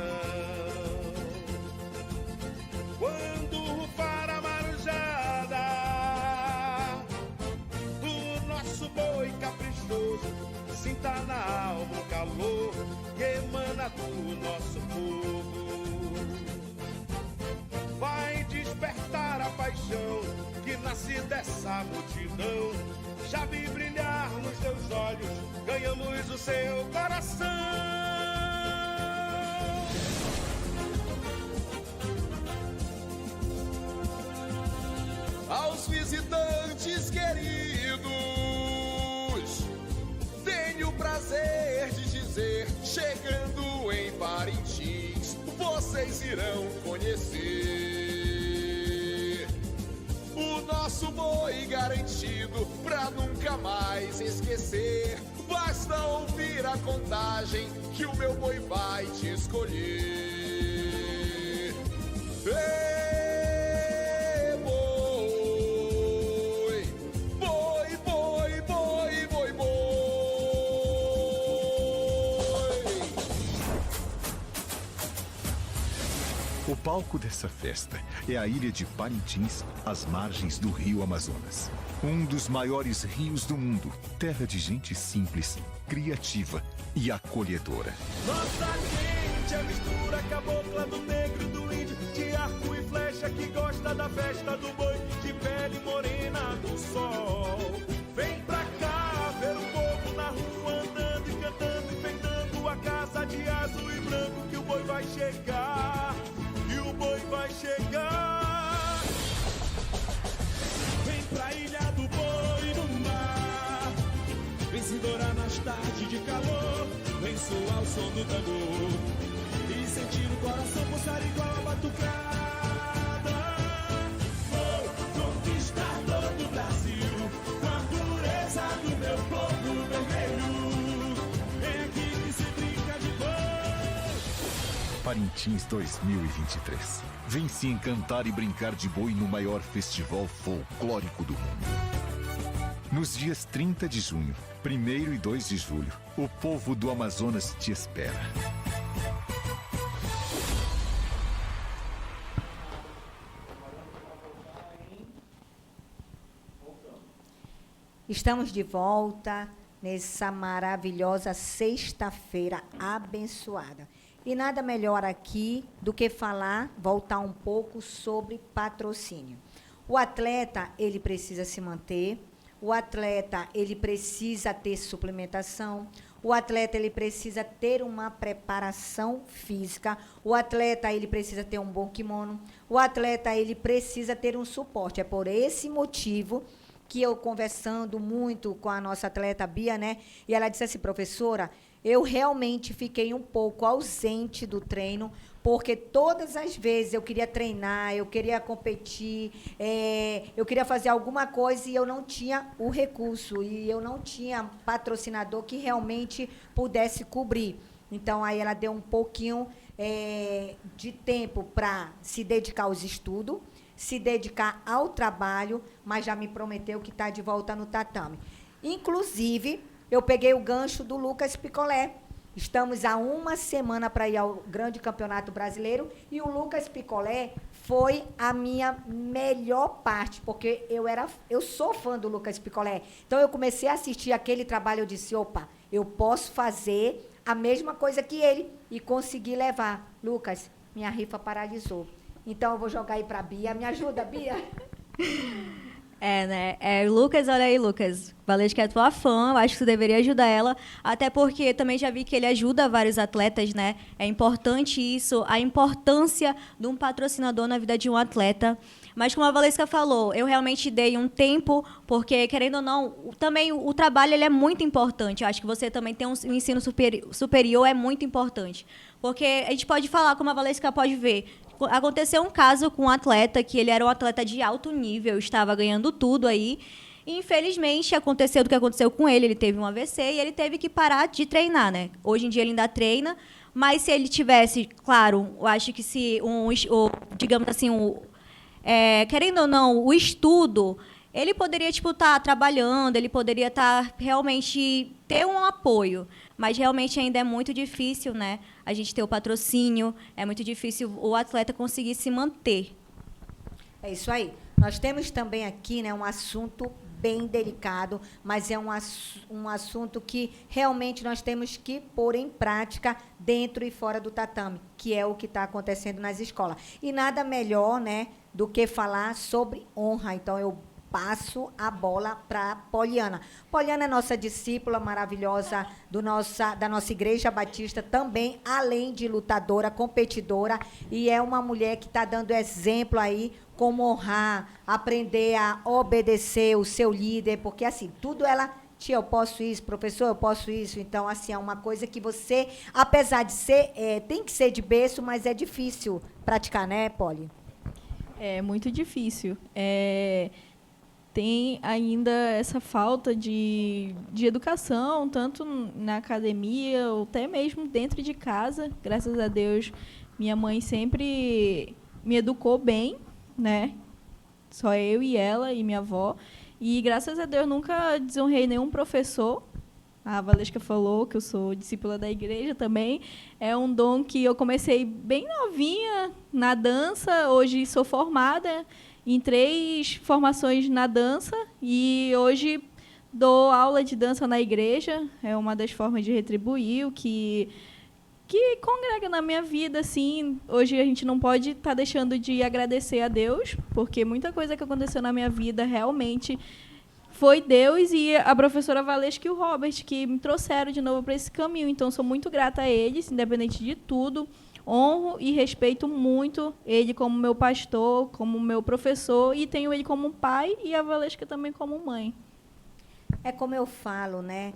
Quando rufar a marujada do nosso boi caprichoso, sinta na alma o calor que emana do nosso povo. Vai despertar a paixão que nasce dessa multidão. Já vi brilhar nos teus olhos, ganhamos o seu coração. Aos visitantes queridos, tenho o prazer de dizer, chegando em Parintins, vocês irão conhecer o nosso boi garantido pra nunca mais esquecer. Basta ouvir a contagem que o meu boi vai te escolher. Ê, boi, boi, boi, boi, boi, boi. O palco dessa festa é a ilha de Parintins, às margens do rio Amazonas. Um dos maiores rios do mundo, terra de gente simples, criativa e acolhedora. Nossa gente é mistura cabocla do negro, do índio, de arco e flecha, que gosta da festa do boi, de pele morena do sol. Vem pra cá ver o povo na rua andando e cantando, enfeitando a casa de azul e branco, que o boi vai chegar, que o boi vai chegar. Vem pra ilha do boi no mar, vencedora nas tardes de calor, vem soar o som do tambor e sentir o coração pulsar igual a batucada. Vou conquistar todo o Brasil com a pureza do meu povo vermelho. É aqui que se brinca de boi. Parintins 2023. Vem se encantar e brincar de boi no maior festival folclórico do mundo. Nos dias 30 de junho, 1º e 2 de julho, o povo do Amazonas te espera. Estamos de volta nessa maravilhosa sexta-feira abençoada. E nada melhor aqui do que voltar um pouco sobre patrocínio. O atleta, ele precisa se manter, o atleta, ele precisa ter suplementação, o atleta, ele precisa ter uma preparação física, o atleta, ele precisa ter um bom kimono, o atleta, ele precisa ter um suporte. É por esse motivo que eu, conversando muito com a nossa atleta Bia, né, e ela disse assim, professora, eu realmente fiquei um pouco ausente do treino, porque todas as vezes eu queria treinar, eu queria competir, eu queria fazer alguma coisa e eu não tinha o recurso, e eu não tinha patrocinador que realmente pudesse cobrir. Então, aí ela deu um pouquinho de tempo para se dedicar aos estudos, se dedicar ao trabalho, mas já me prometeu que está de volta no tatame. Inclusive, eu peguei o gancho do Lucas Picolé. Estamos há uma semana para ir ao grande campeonato brasileiro e o Lucas Picolé foi a minha melhor parte, porque eu sou fã do Lucas Picolé. Então, eu comecei a assistir aquele trabalho, eu disse, opa, eu posso fazer a mesma coisa que ele e conseguir levar. Lucas, minha rifa paralisou. Então, eu vou jogar aí para a Bia. Me ajuda, Bia? Né? Lucas, olha aí, Lucas. Valesca é tua fã, eu acho que você deveria ajudar ela, até porque também já vi que ele ajuda vários atletas, né? É importante isso, a importância de um patrocinador na vida de um atleta. Mas como a Valesca falou, eu realmente dei um tempo, porque, querendo ou não, também o trabalho ele é muito importante. Eu acho que você também tem um ensino superior, é muito importante. Porque a gente pode falar, como a Valesca pode ver, aconteceu um caso com um atleta, que ele era um atleta de alto nível, estava ganhando tudo aí, e infelizmente aconteceu o que aconteceu com ele teve um AVC e ele teve que parar de treinar, né? Hoje em dia ele ainda treina, mas se ele tivesse, claro, eu acho que se, digamos assim, querendo ou não, o estudo, ele poderia, estar trabalhando, ele poderia realmente ter um apoio. Mas realmente ainda é muito difícil, né? A gente ter o patrocínio, é muito difícil o atleta conseguir se manter. É isso aí. Nós temos também aqui, né, um assunto bem delicado, mas é um assunto que realmente nós temos que pôr em prática dentro e fora do tatame, que é o que está acontecendo nas escolas. E nada melhor, né, do que falar sobre honra. Então, eu passo a bola para Poliana. Poliana é nossa discípula maravilhosa da nossa Igreja Batista, também, além de lutadora, competidora, e é uma mulher que está dando exemplo aí, como honrar, aprender a obedecer o seu líder, porque, assim, tudo ela... Tia, eu posso isso, professor, eu posso isso. Então, assim, é uma coisa que você, apesar de ser, tem que ser de berço, mas é difícil praticar, né, Poli? É muito difícil. Tem ainda essa falta de educação, tanto na academia ou até mesmo dentro de casa. Graças a Deus, minha mãe sempre me educou bem, né? Só eu e ela e minha avó. E, graças a Deus, nunca desonrei nenhum professor. A Valesca falou que eu sou discípula da igreja também. É um dom que eu comecei bem novinha na dança. Hoje sou formada em 3 formações na dança e hoje dou aula de dança na igreja. É uma das formas de retribuir o que congrega na minha vida, assim. Hoje a gente não pode estar deixando de agradecer a Deus, porque muita coisa que aconteceu na minha vida realmente foi Deus e a professora Valesca e o Robert que me trouxeram de novo para esse caminho. Então, sou muito grata a eles, independente de tudo. Honro e respeito muito ele como meu pastor, como meu professor, e tenho ele como pai e a Valesca também como mãe. É como eu falo, né?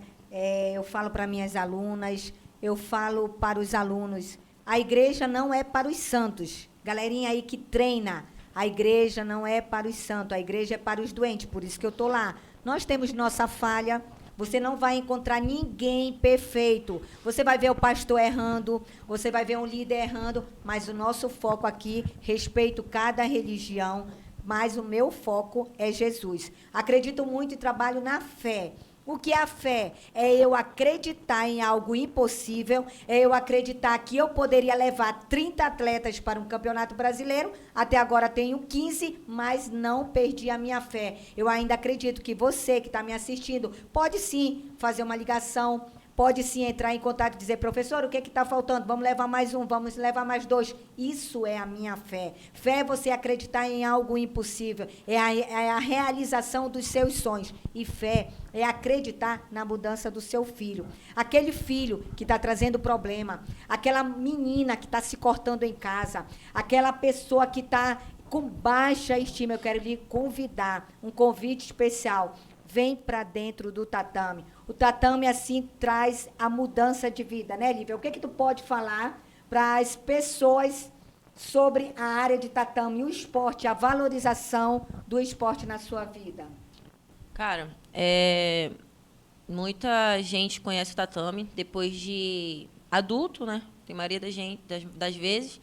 Eu falo para minhas alunas, eu falo para os alunos, a igreja não é para os santos. Galerinha aí que treina, a igreja não é para os santos, a igreja é para os doentes, por isso que eu estou lá. Nós temos nossa falha. Você não vai encontrar ninguém perfeito. Você vai ver o pastor errando, você vai ver um líder errando, mas o nosso foco aqui, respeito cada religião, mas o meu foco é Jesus. Acredito muito e trabalho na fé. O que é a fé? É eu acreditar em algo impossível, é eu acreditar que eu poderia levar 30 atletas para um campeonato brasileiro, até agora tenho 15, mas não perdi a minha fé. Eu ainda acredito que você que está me assistindo pode sim fazer uma ligação, pode sim entrar em contato e dizer, professor, o que está faltando? Vamos levar mais um, vamos levar mais 2. Isso é a minha fé. Fé é você acreditar em algo impossível, é a realização dos seus sonhos. E fé é acreditar na mudança do seu filho. Aquele filho que está trazendo problema, aquela menina que está se cortando em casa, aquela pessoa que está com baixa estima, eu quero lhe convidar, um convite especial. Vem para dentro do tatame. O tatame, assim, traz a mudança de vida, né, Lívia? O que tu pode falar para as pessoas sobre a área de tatame, o esporte, a valorização do esporte na sua vida? Cara, muita gente conhece o tatame depois de adulto, né? Tem maioria das vezes.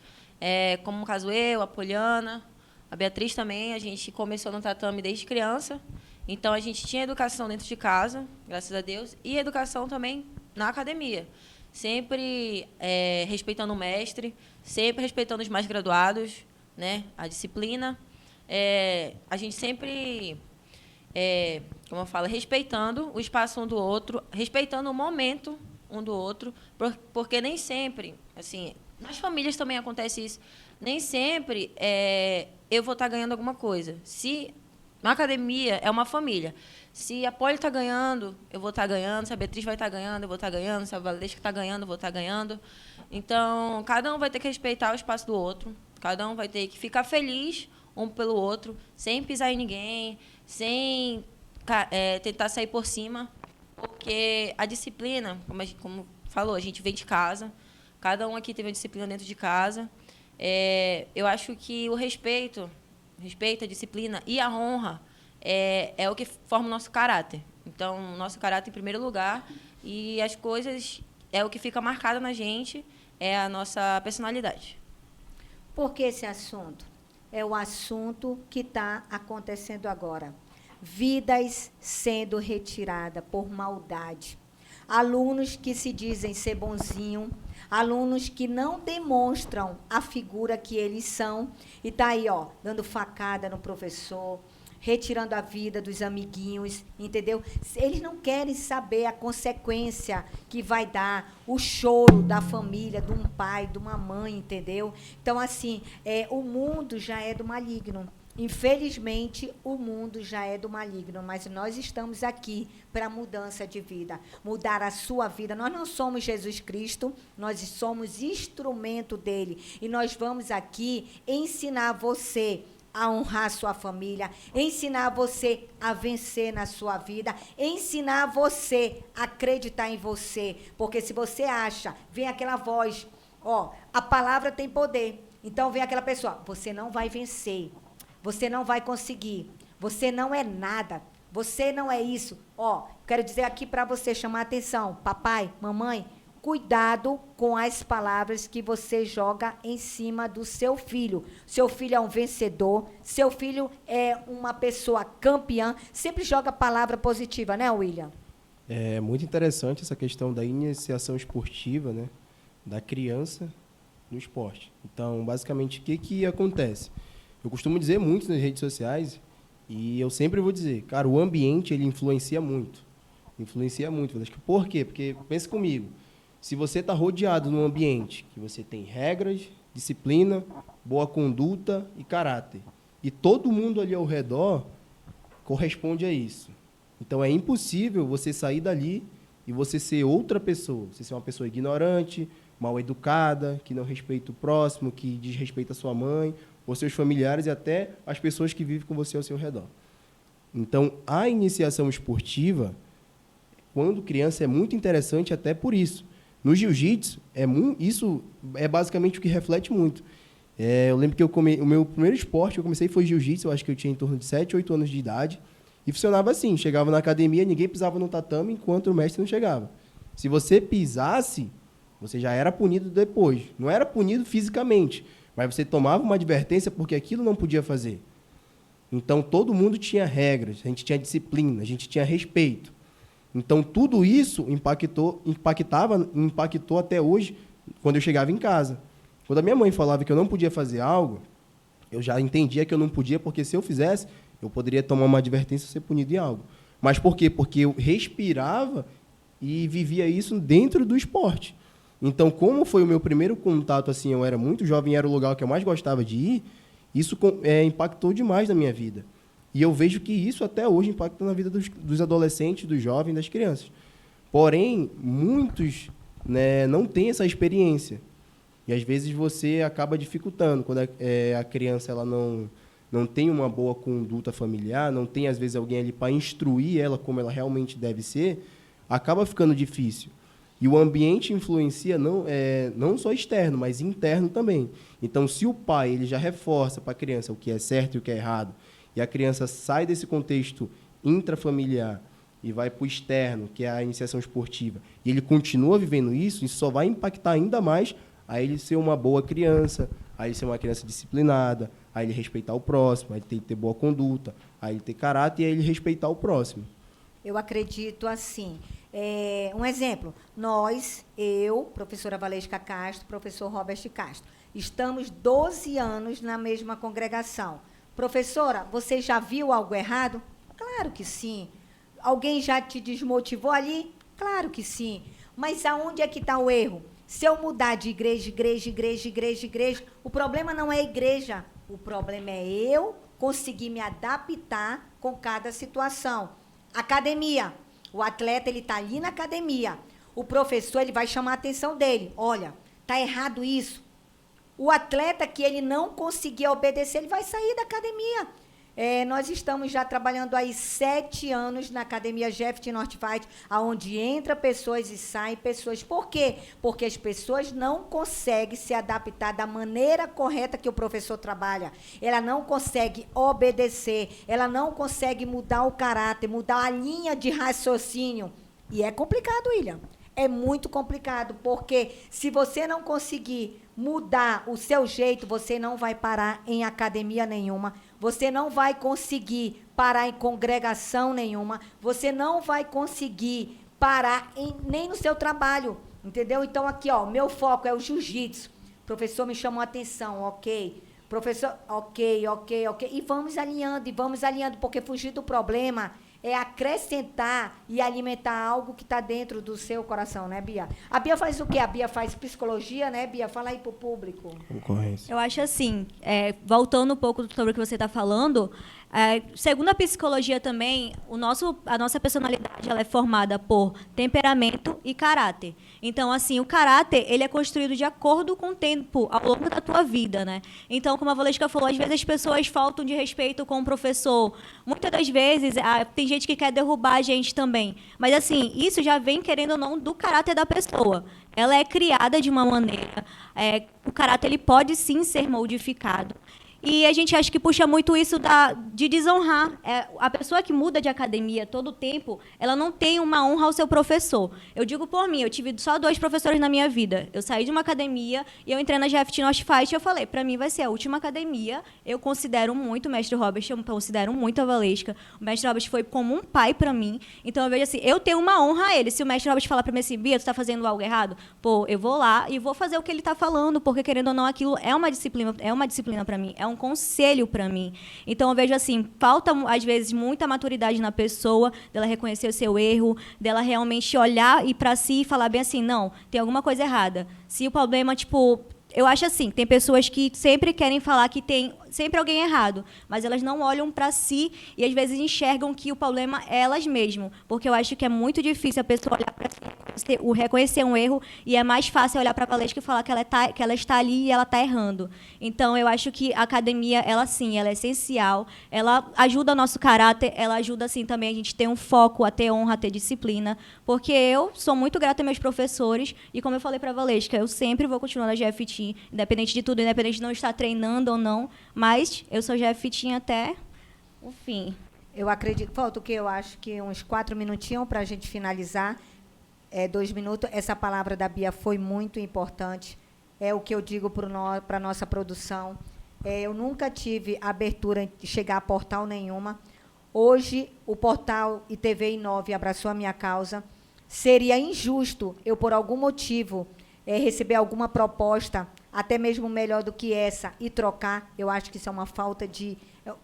Como no caso eu, a Poliana, a Beatriz também, a gente começou no tatame desde criança. Então, a gente tinha educação dentro de casa, graças a Deus, e educação também na academia. Sempre respeitando o mestre, sempre respeitando os mais graduados, né? A disciplina. A gente sempre, como eu falo, respeitando o espaço um do outro, respeitando o momento um do outro, porque nem sempre, assim, nas famílias também acontece isso, nem sempre eu vou estar ganhando alguma coisa. Se na academia é uma família, se a Poli está ganhando, eu vou estar ganhando, se a Beatriz vai estar ganhando, eu vou estar ganhando, se a Valesca está ganhando, eu vou estar ganhando. Então, cada um vai ter que respeitar o espaço do outro, cada um vai ter que ficar feliz um pelo outro, sem pisar em ninguém, sem tentar sair por cima, porque a disciplina, como falou, a gente vem de casa, cada um aqui teve uma disciplina dentro de casa. Eu acho que o respeito, a disciplina e a honra é o que forma o nosso caráter. Então, nosso caráter em primeiro lugar, e as coisas é o que fica marcado na gente, é a nossa personalidade. Por que esse assunto? É o assunto que está acontecendo agora. Vidas sendo retiradas por maldade. Alunos que se dizem ser bonzinho, alunos que não demonstram a figura que eles são, e está aí, ó, dando facada no professor, retirando a vida dos amiguinhos, entendeu? Eles não querem saber a consequência que vai dar, o choro da família, de um pai, de uma mãe, entendeu? Então, assim, o mundo já é do maligno. Infelizmente, o mundo já é do maligno, mas nós estamos aqui para mudança de vida, mudar a sua vida. Nós não somos Jesus Cristo, nós somos instrumento dele, e nós vamos aqui ensinar você a honrar sua família, ensinar você a vencer na sua vida, ensinar você a acreditar em você, porque se você acha, vem aquela voz, ó, a palavra tem poder, então vem aquela pessoa, você não vai vencer, você não vai conseguir, você não é nada, você não é isso. Ó, quero dizer aqui para você, chamar a atenção, papai, mamãe, cuidado com as palavras que você joga em cima do seu filho. Seu filho é um vencedor, seu filho é uma pessoa campeã, sempre joga palavra positiva, né, William? É muito interessante essa questão da iniciação esportiva, né, da criança no esporte. Então, basicamente, o que acontece? Eu costumo dizer muito nas redes sociais, e eu sempre vou dizer, cara, o ambiente, ele influencia muito. Influencia muito. Por quê? Porque, pense comigo, se você está rodeado num ambiente que você tem regras, disciplina, boa conduta e caráter, e todo mundo ali ao redor corresponde a isso. Então, é impossível você sair dali e você ser outra pessoa. Você ser uma pessoa ignorante, mal educada, que não respeita o próximo, que desrespeita a sua mãe, os seus familiares e até as pessoas que vivem com você ao seu redor. Então, a iniciação esportiva, quando criança, é muito interessante até por isso. No jiu-jitsu, isso é basicamente o que reflete muito. Eu lembro que o meu primeiro esporte que eu comecei foi jiu-jitsu, eu acho que eu tinha em torno de 7, 8 anos de idade, e funcionava assim, chegava na academia, ninguém pisava no tatame enquanto o mestre não chegava. Se você pisasse, você já era punido depois. Não era punido fisicamente, mas você tomava uma advertência porque aquilo não podia fazer. Então, todo mundo tinha regras, a gente tinha disciplina, a gente tinha respeito. Então, tudo isso impactou até hoje, quando eu chegava em casa. Quando a minha mãe falava que eu não podia fazer algo, eu já entendia que eu não podia, porque se eu fizesse, eu poderia tomar uma advertência e ser punido em algo. Mas por quê? Porque eu respirava e vivia isso dentro do esporte. Então, como foi o meu primeiro contato, assim, eu era muito jovem, era o lugar que eu mais gostava de ir, isso impactou demais na minha vida. E eu vejo que isso até hoje impacta na vida dos adolescentes, dos jovens, das crianças. Porém, muitos, né, não têm essa experiência. E, às vezes, você acaba dificultando. Quando a criança ela não tem uma boa conduta familiar, não tem, às vezes, alguém ali para instruir ela como ela realmente deve ser, acaba ficando difícil. E o ambiente influencia não só externo, mas interno também. Então, se o pai ele já reforça para a criança o que é certo e o que é errado, e a criança sai desse contexto intrafamiliar e vai para o externo, que é a iniciação esportiva, e ele continua vivendo isso só vai impactar ainda mais a ele ser uma boa criança, a ele ser uma criança disciplinada, a ele respeitar o próximo, a ele ter boa conduta, a ele ter caráter e a ele respeitar o próximo. Eu acredito assim. Um exemplo, eu, professora Valesca Castro, professor Robert Castro, Estamos 12 anos na mesma congregação. Professora, você já viu algo errado? Claro que sim. Alguém já te desmotivou ali? Claro que sim. Mas aonde é que está o erro? Se eu mudar de igreja, o problema não é a igreja. O problema é eu conseguir me adaptar com cada situação. Academia. O atleta, ele está ali na academia. O professor, ele vai chamar a atenção dele. Olha, está errado isso. O atleta que ele não conseguir obedecer, ele vai sair da academia. Nós estamos já trabalhando aí 7 anos na Academia Jefferson Northfight, onde entra pessoas e saem pessoas. Por quê? Porque as pessoas não conseguem se adaptar da maneira correta que o professor trabalha. Ela não consegue obedecer, ela não consegue mudar o caráter, mudar a linha de raciocínio. E é complicado, William. É muito complicado, porque se você não conseguir mudar o seu jeito, você não vai parar em academia nenhuma, você não vai conseguir parar em congregação nenhuma, você não vai conseguir parar nem no seu trabalho, entendeu? Então, aqui, ó, meu foco é o jiu-jitsu. O professor me chamou a atenção, ok. Professor, ok. E vamos alinhando, porque fugir do problema é acrescentar e alimentar algo que está dentro do seu coração, né, Bia? A Bia faz o quê? A Bia faz psicologia, né, Bia? Fala aí para o público. Concorrência. Eu acho assim, voltando um pouco sobre o que você está falando, segundo a psicologia também, a nossa personalidade ela é formada por temperamento e caráter. Então, assim, o caráter ele é construído de acordo com o tempo, ao longo da tua vida, né? Então, como a Valesca falou, às vezes as pessoas faltam de respeito com o professor. Muitas das vezes, tem gente que quer derrubar a gente também. Mas, assim, isso já vem, querendo ou não, do caráter da pessoa. Ela é criada de uma maneira. O caráter ele pode, sim, ser modificado. E a gente acha que puxa muito isso de desonrar. A pessoa que muda de academia todo o tempo, ela não tem uma honra ao seu professor. Eu digo por mim, eu tive só 2 professores na minha vida. Eu saí de uma academia e eu entrei na Jefferson Northfight e eu falei, para mim vai ser a última academia. Eu considero muito o mestre Robert, eu considero muito a Valesca. O mestre Robert foi como um pai para mim. Então eu vejo assim, eu tenho uma honra a ele. Se o mestre Robert falar para mim assim, Bia, tu está fazendo algo errado? Pô, eu vou lá e vou fazer o que ele está falando, porque querendo ou não, aquilo é uma disciplina para mim, é um conselho para mim. Então, eu vejo assim, falta, às vezes, muita maturidade na pessoa, dela reconhecer o seu erro, dela realmente olhar e para si e falar bem assim, não, tem alguma coisa errada. Se o problema, eu acho assim, tem pessoas que sempre querem falar que tem sempre alguém errado, mas elas não olham para si e, às vezes, enxergam que o problema é elas mesmas, porque eu acho que é muito difícil a pessoa olhar para si, reconhecer um erro, e é mais fácil olhar para a Valesca e falar que ela está ali e ela está errando. Então, eu acho que a academia, ela sim, ela é essencial, ela ajuda o nosso caráter, ela ajuda, assim, também a gente ter um foco, a ter honra, a ter disciplina, porque eu sou muito grata aos meus professores, e como eu falei para a Valesca, eu sempre vou continuar na GFT, independente de tudo, independente de não estar treinando ou não, mas eu sou GFT até o fim. Eu acredito. Falta o quê? Eu acho que uns 4 minutinhos para a gente finalizar. 2 minutos. Essa palavra da Bia foi muito importante. É o que eu digo para a nossa produção. Eu nunca tive abertura de chegar a portal nenhuma. Hoje, o portal ITV Inove abraçou a minha causa. Seria injusto eu, por algum motivo, receber alguma proposta, até mesmo melhor do que essa, e trocar. Eu acho que isso é uma falta de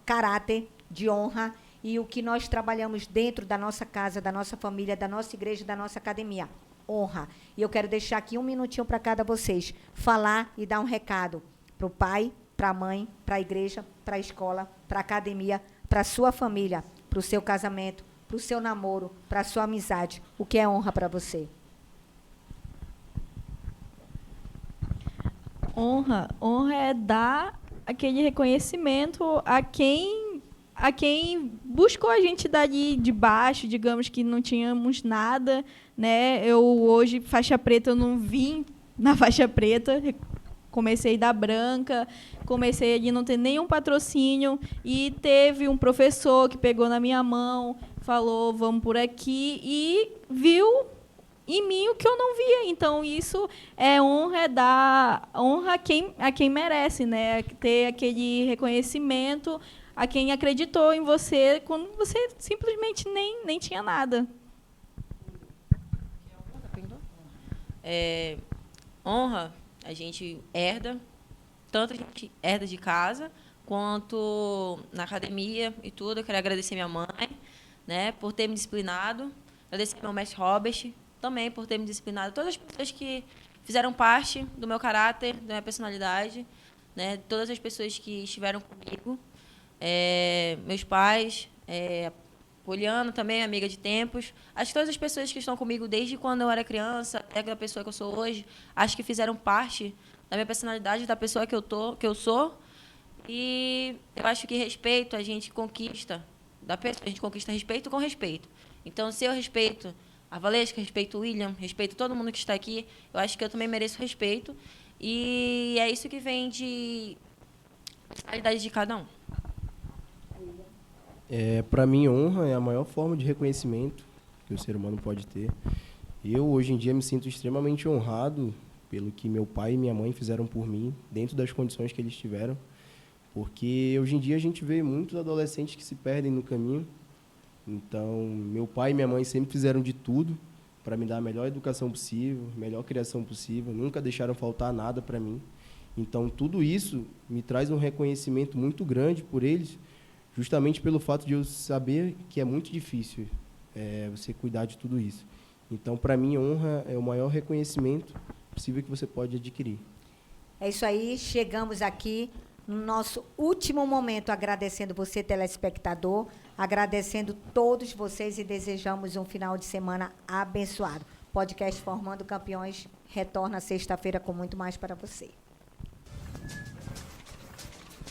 caráter, de honra, e o que nós trabalhamos dentro da nossa casa, da nossa família, da nossa igreja, da nossa academia. Honra. E eu quero deixar aqui 1 minutinho para cada vocês, falar e dar um recado para o pai, para a mãe, para a igreja, para a escola, para a academia, para a sua família, para o seu casamento, para o seu namoro, para a sua amizade. O que é honra para você? Honra é dar aquele reconhecimento a quem buscou a gente dali de baixo, digamos que não tínhamos nada, né? Eu hoje, faixa preta, eu não vim na faixa preta, comecei da branca, comecei ali não ter nenhum patrocínio, e teve um professor que pegou na minha mão, falou, vamos por aqui, e viu em mim o que eu não via. Então, isso é honra, é dar honra a quem merece, né? Ter aquele reconhecimento a quem acreditou em você quando você simplesmente nem tinha nada. Honra, a gente herda, tanto a gente herda de casa, quanto na academia e tudo. Eu quero agradecer minha mãe, né, por ter me disciplinado. Agradecer meu mestre Robert também por ter me disciplinado. Todas as pessoas que fizeram parte do meu caráter, da minha personalidade, né, todas as pessoas que estiveram comigo. Meus pais, Poliana também, amiga de tempos. Acho que todas as pessoas que estão comigo desde quando eu era criança, até da pessoa que eu sou hoje, acho que fizeram parte da minha personalidade, da pessoa que eu sou. E eu acho que respeito a gente conquista da pessoa, a gente conquista respeito com respeito. Então, se eu respeito a Valesca, respeito o William, respeito todo mundo que está aqui, eu acho que eu também mereço respeito. E é isso que vem de personalidade de cada um. Para mim, honra é a maior forma de reconhecimento que o ser humano pode ter. Eu, hoje em dia, me sinto extremamente honrado pelo que meu pai e minha mãe fizeram por mim, dentro das condições que eles tiveram. Porque, hoje em dia, a gente vê muitos adolescentes que se perdem no caminho. Então, meu pai e minha mãe sempre fizeram de tudo para me dar a melhor educação possível, a melhor criação possível, nunca deixaram faltar nada para mim. Então, tudo isso me traz um reconhecimento muito grande por eles, justamente pelo fato de eu saber que é muito difícil você cuidar de tudo isso. Então, para mim, honra é o maior reconhecimento possível que você pode adquirir. É isso aí, chegamos aqui no nosso último momento, agradecendo você, telespectador, agradecendo todos vocês e desejamos um final de semana abençoado. Podcast Formando Campeões retorna sexta-feira com muito mais para você.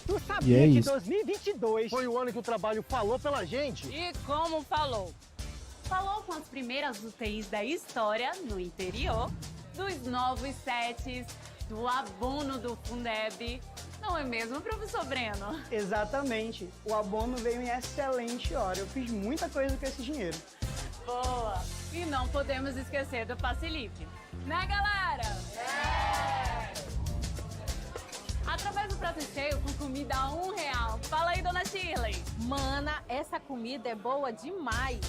Tu sabia que 2022 foi o ano que o trabalho falou pela gente? E como falou? Falou com as primeiras UTIs da história no interior, dos novos sets, do abono do Fundeb. Não é mesmo, professor Breno? Exatamente. O abono veio em excelente hora. Eu fiz muita coisa com esse dinheiro. Boa! E não podemos esquecer do passe livre. Né, galera? Através do prato cheio com comida a R$1. Fala aí, dona Shirley. Mana, essa comida é boa demais.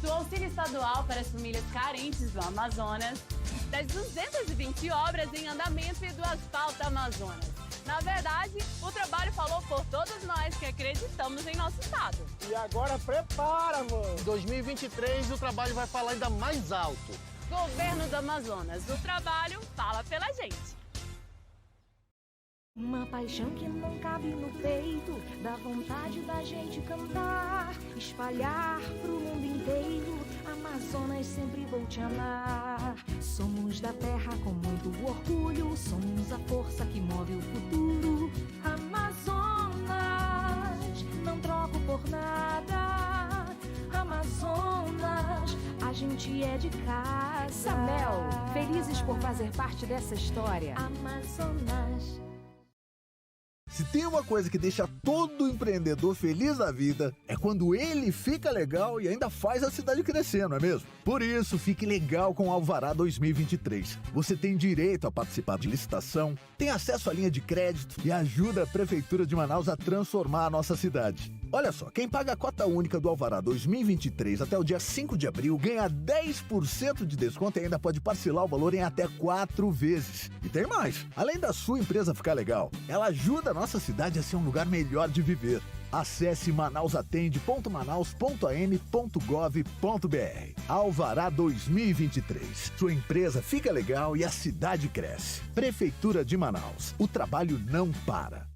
Do auxílio estadual para as famílias carentes do Amazonas, das 220 obras em andamento e do asfalto Amazonas. Na verdade, o trabalho falou por todos nós que acreditamos em nosso estado. E agora prepara, mano. Em 2023 o trabalho vai falar ainda mais alto. Governo do Amazonas, o trabalho fala pela gente. Uma paixão que não cabe no peito, dá vontade da gente cantar, espalhar pro mundo inteiro, Amazonas sempre vou te amar. Somos da terra com muito orgulho, somos a força que move o futuro. Amazonas, não troco por nada. Amazonas, a gente é de casa. Samel, felizes por fazer parte dessa história. Amazonas. Se tem uma coisa que deixa todo empreendedor feliz da vida, é quando ele fica legal e ainda faz a cidade crescer, não é mesmo? Por isso, fique legal com o Alvará 2023. Você tem direito a participar de licitação, tem acesso à linha de crédito e ajuda a Prefeitura de Manaus a transformar a nossa cidade. Olha só, quem paga a cota única do Alvará 2023 até o dia 5 de abril ganha 10% de desconto e ainda pode parcelar o valor em até 4 vezes. E tem mais, além da sua empresa ficar legal, ela ajuda a nossa cidade a ser um lugar melhor de viver. Acesse manausatende.manaus.am.gov.br. Alvará 2023. Sua empresa fica legal e a cidade cresce. Prefeitura de Manaus. O trabalho não para.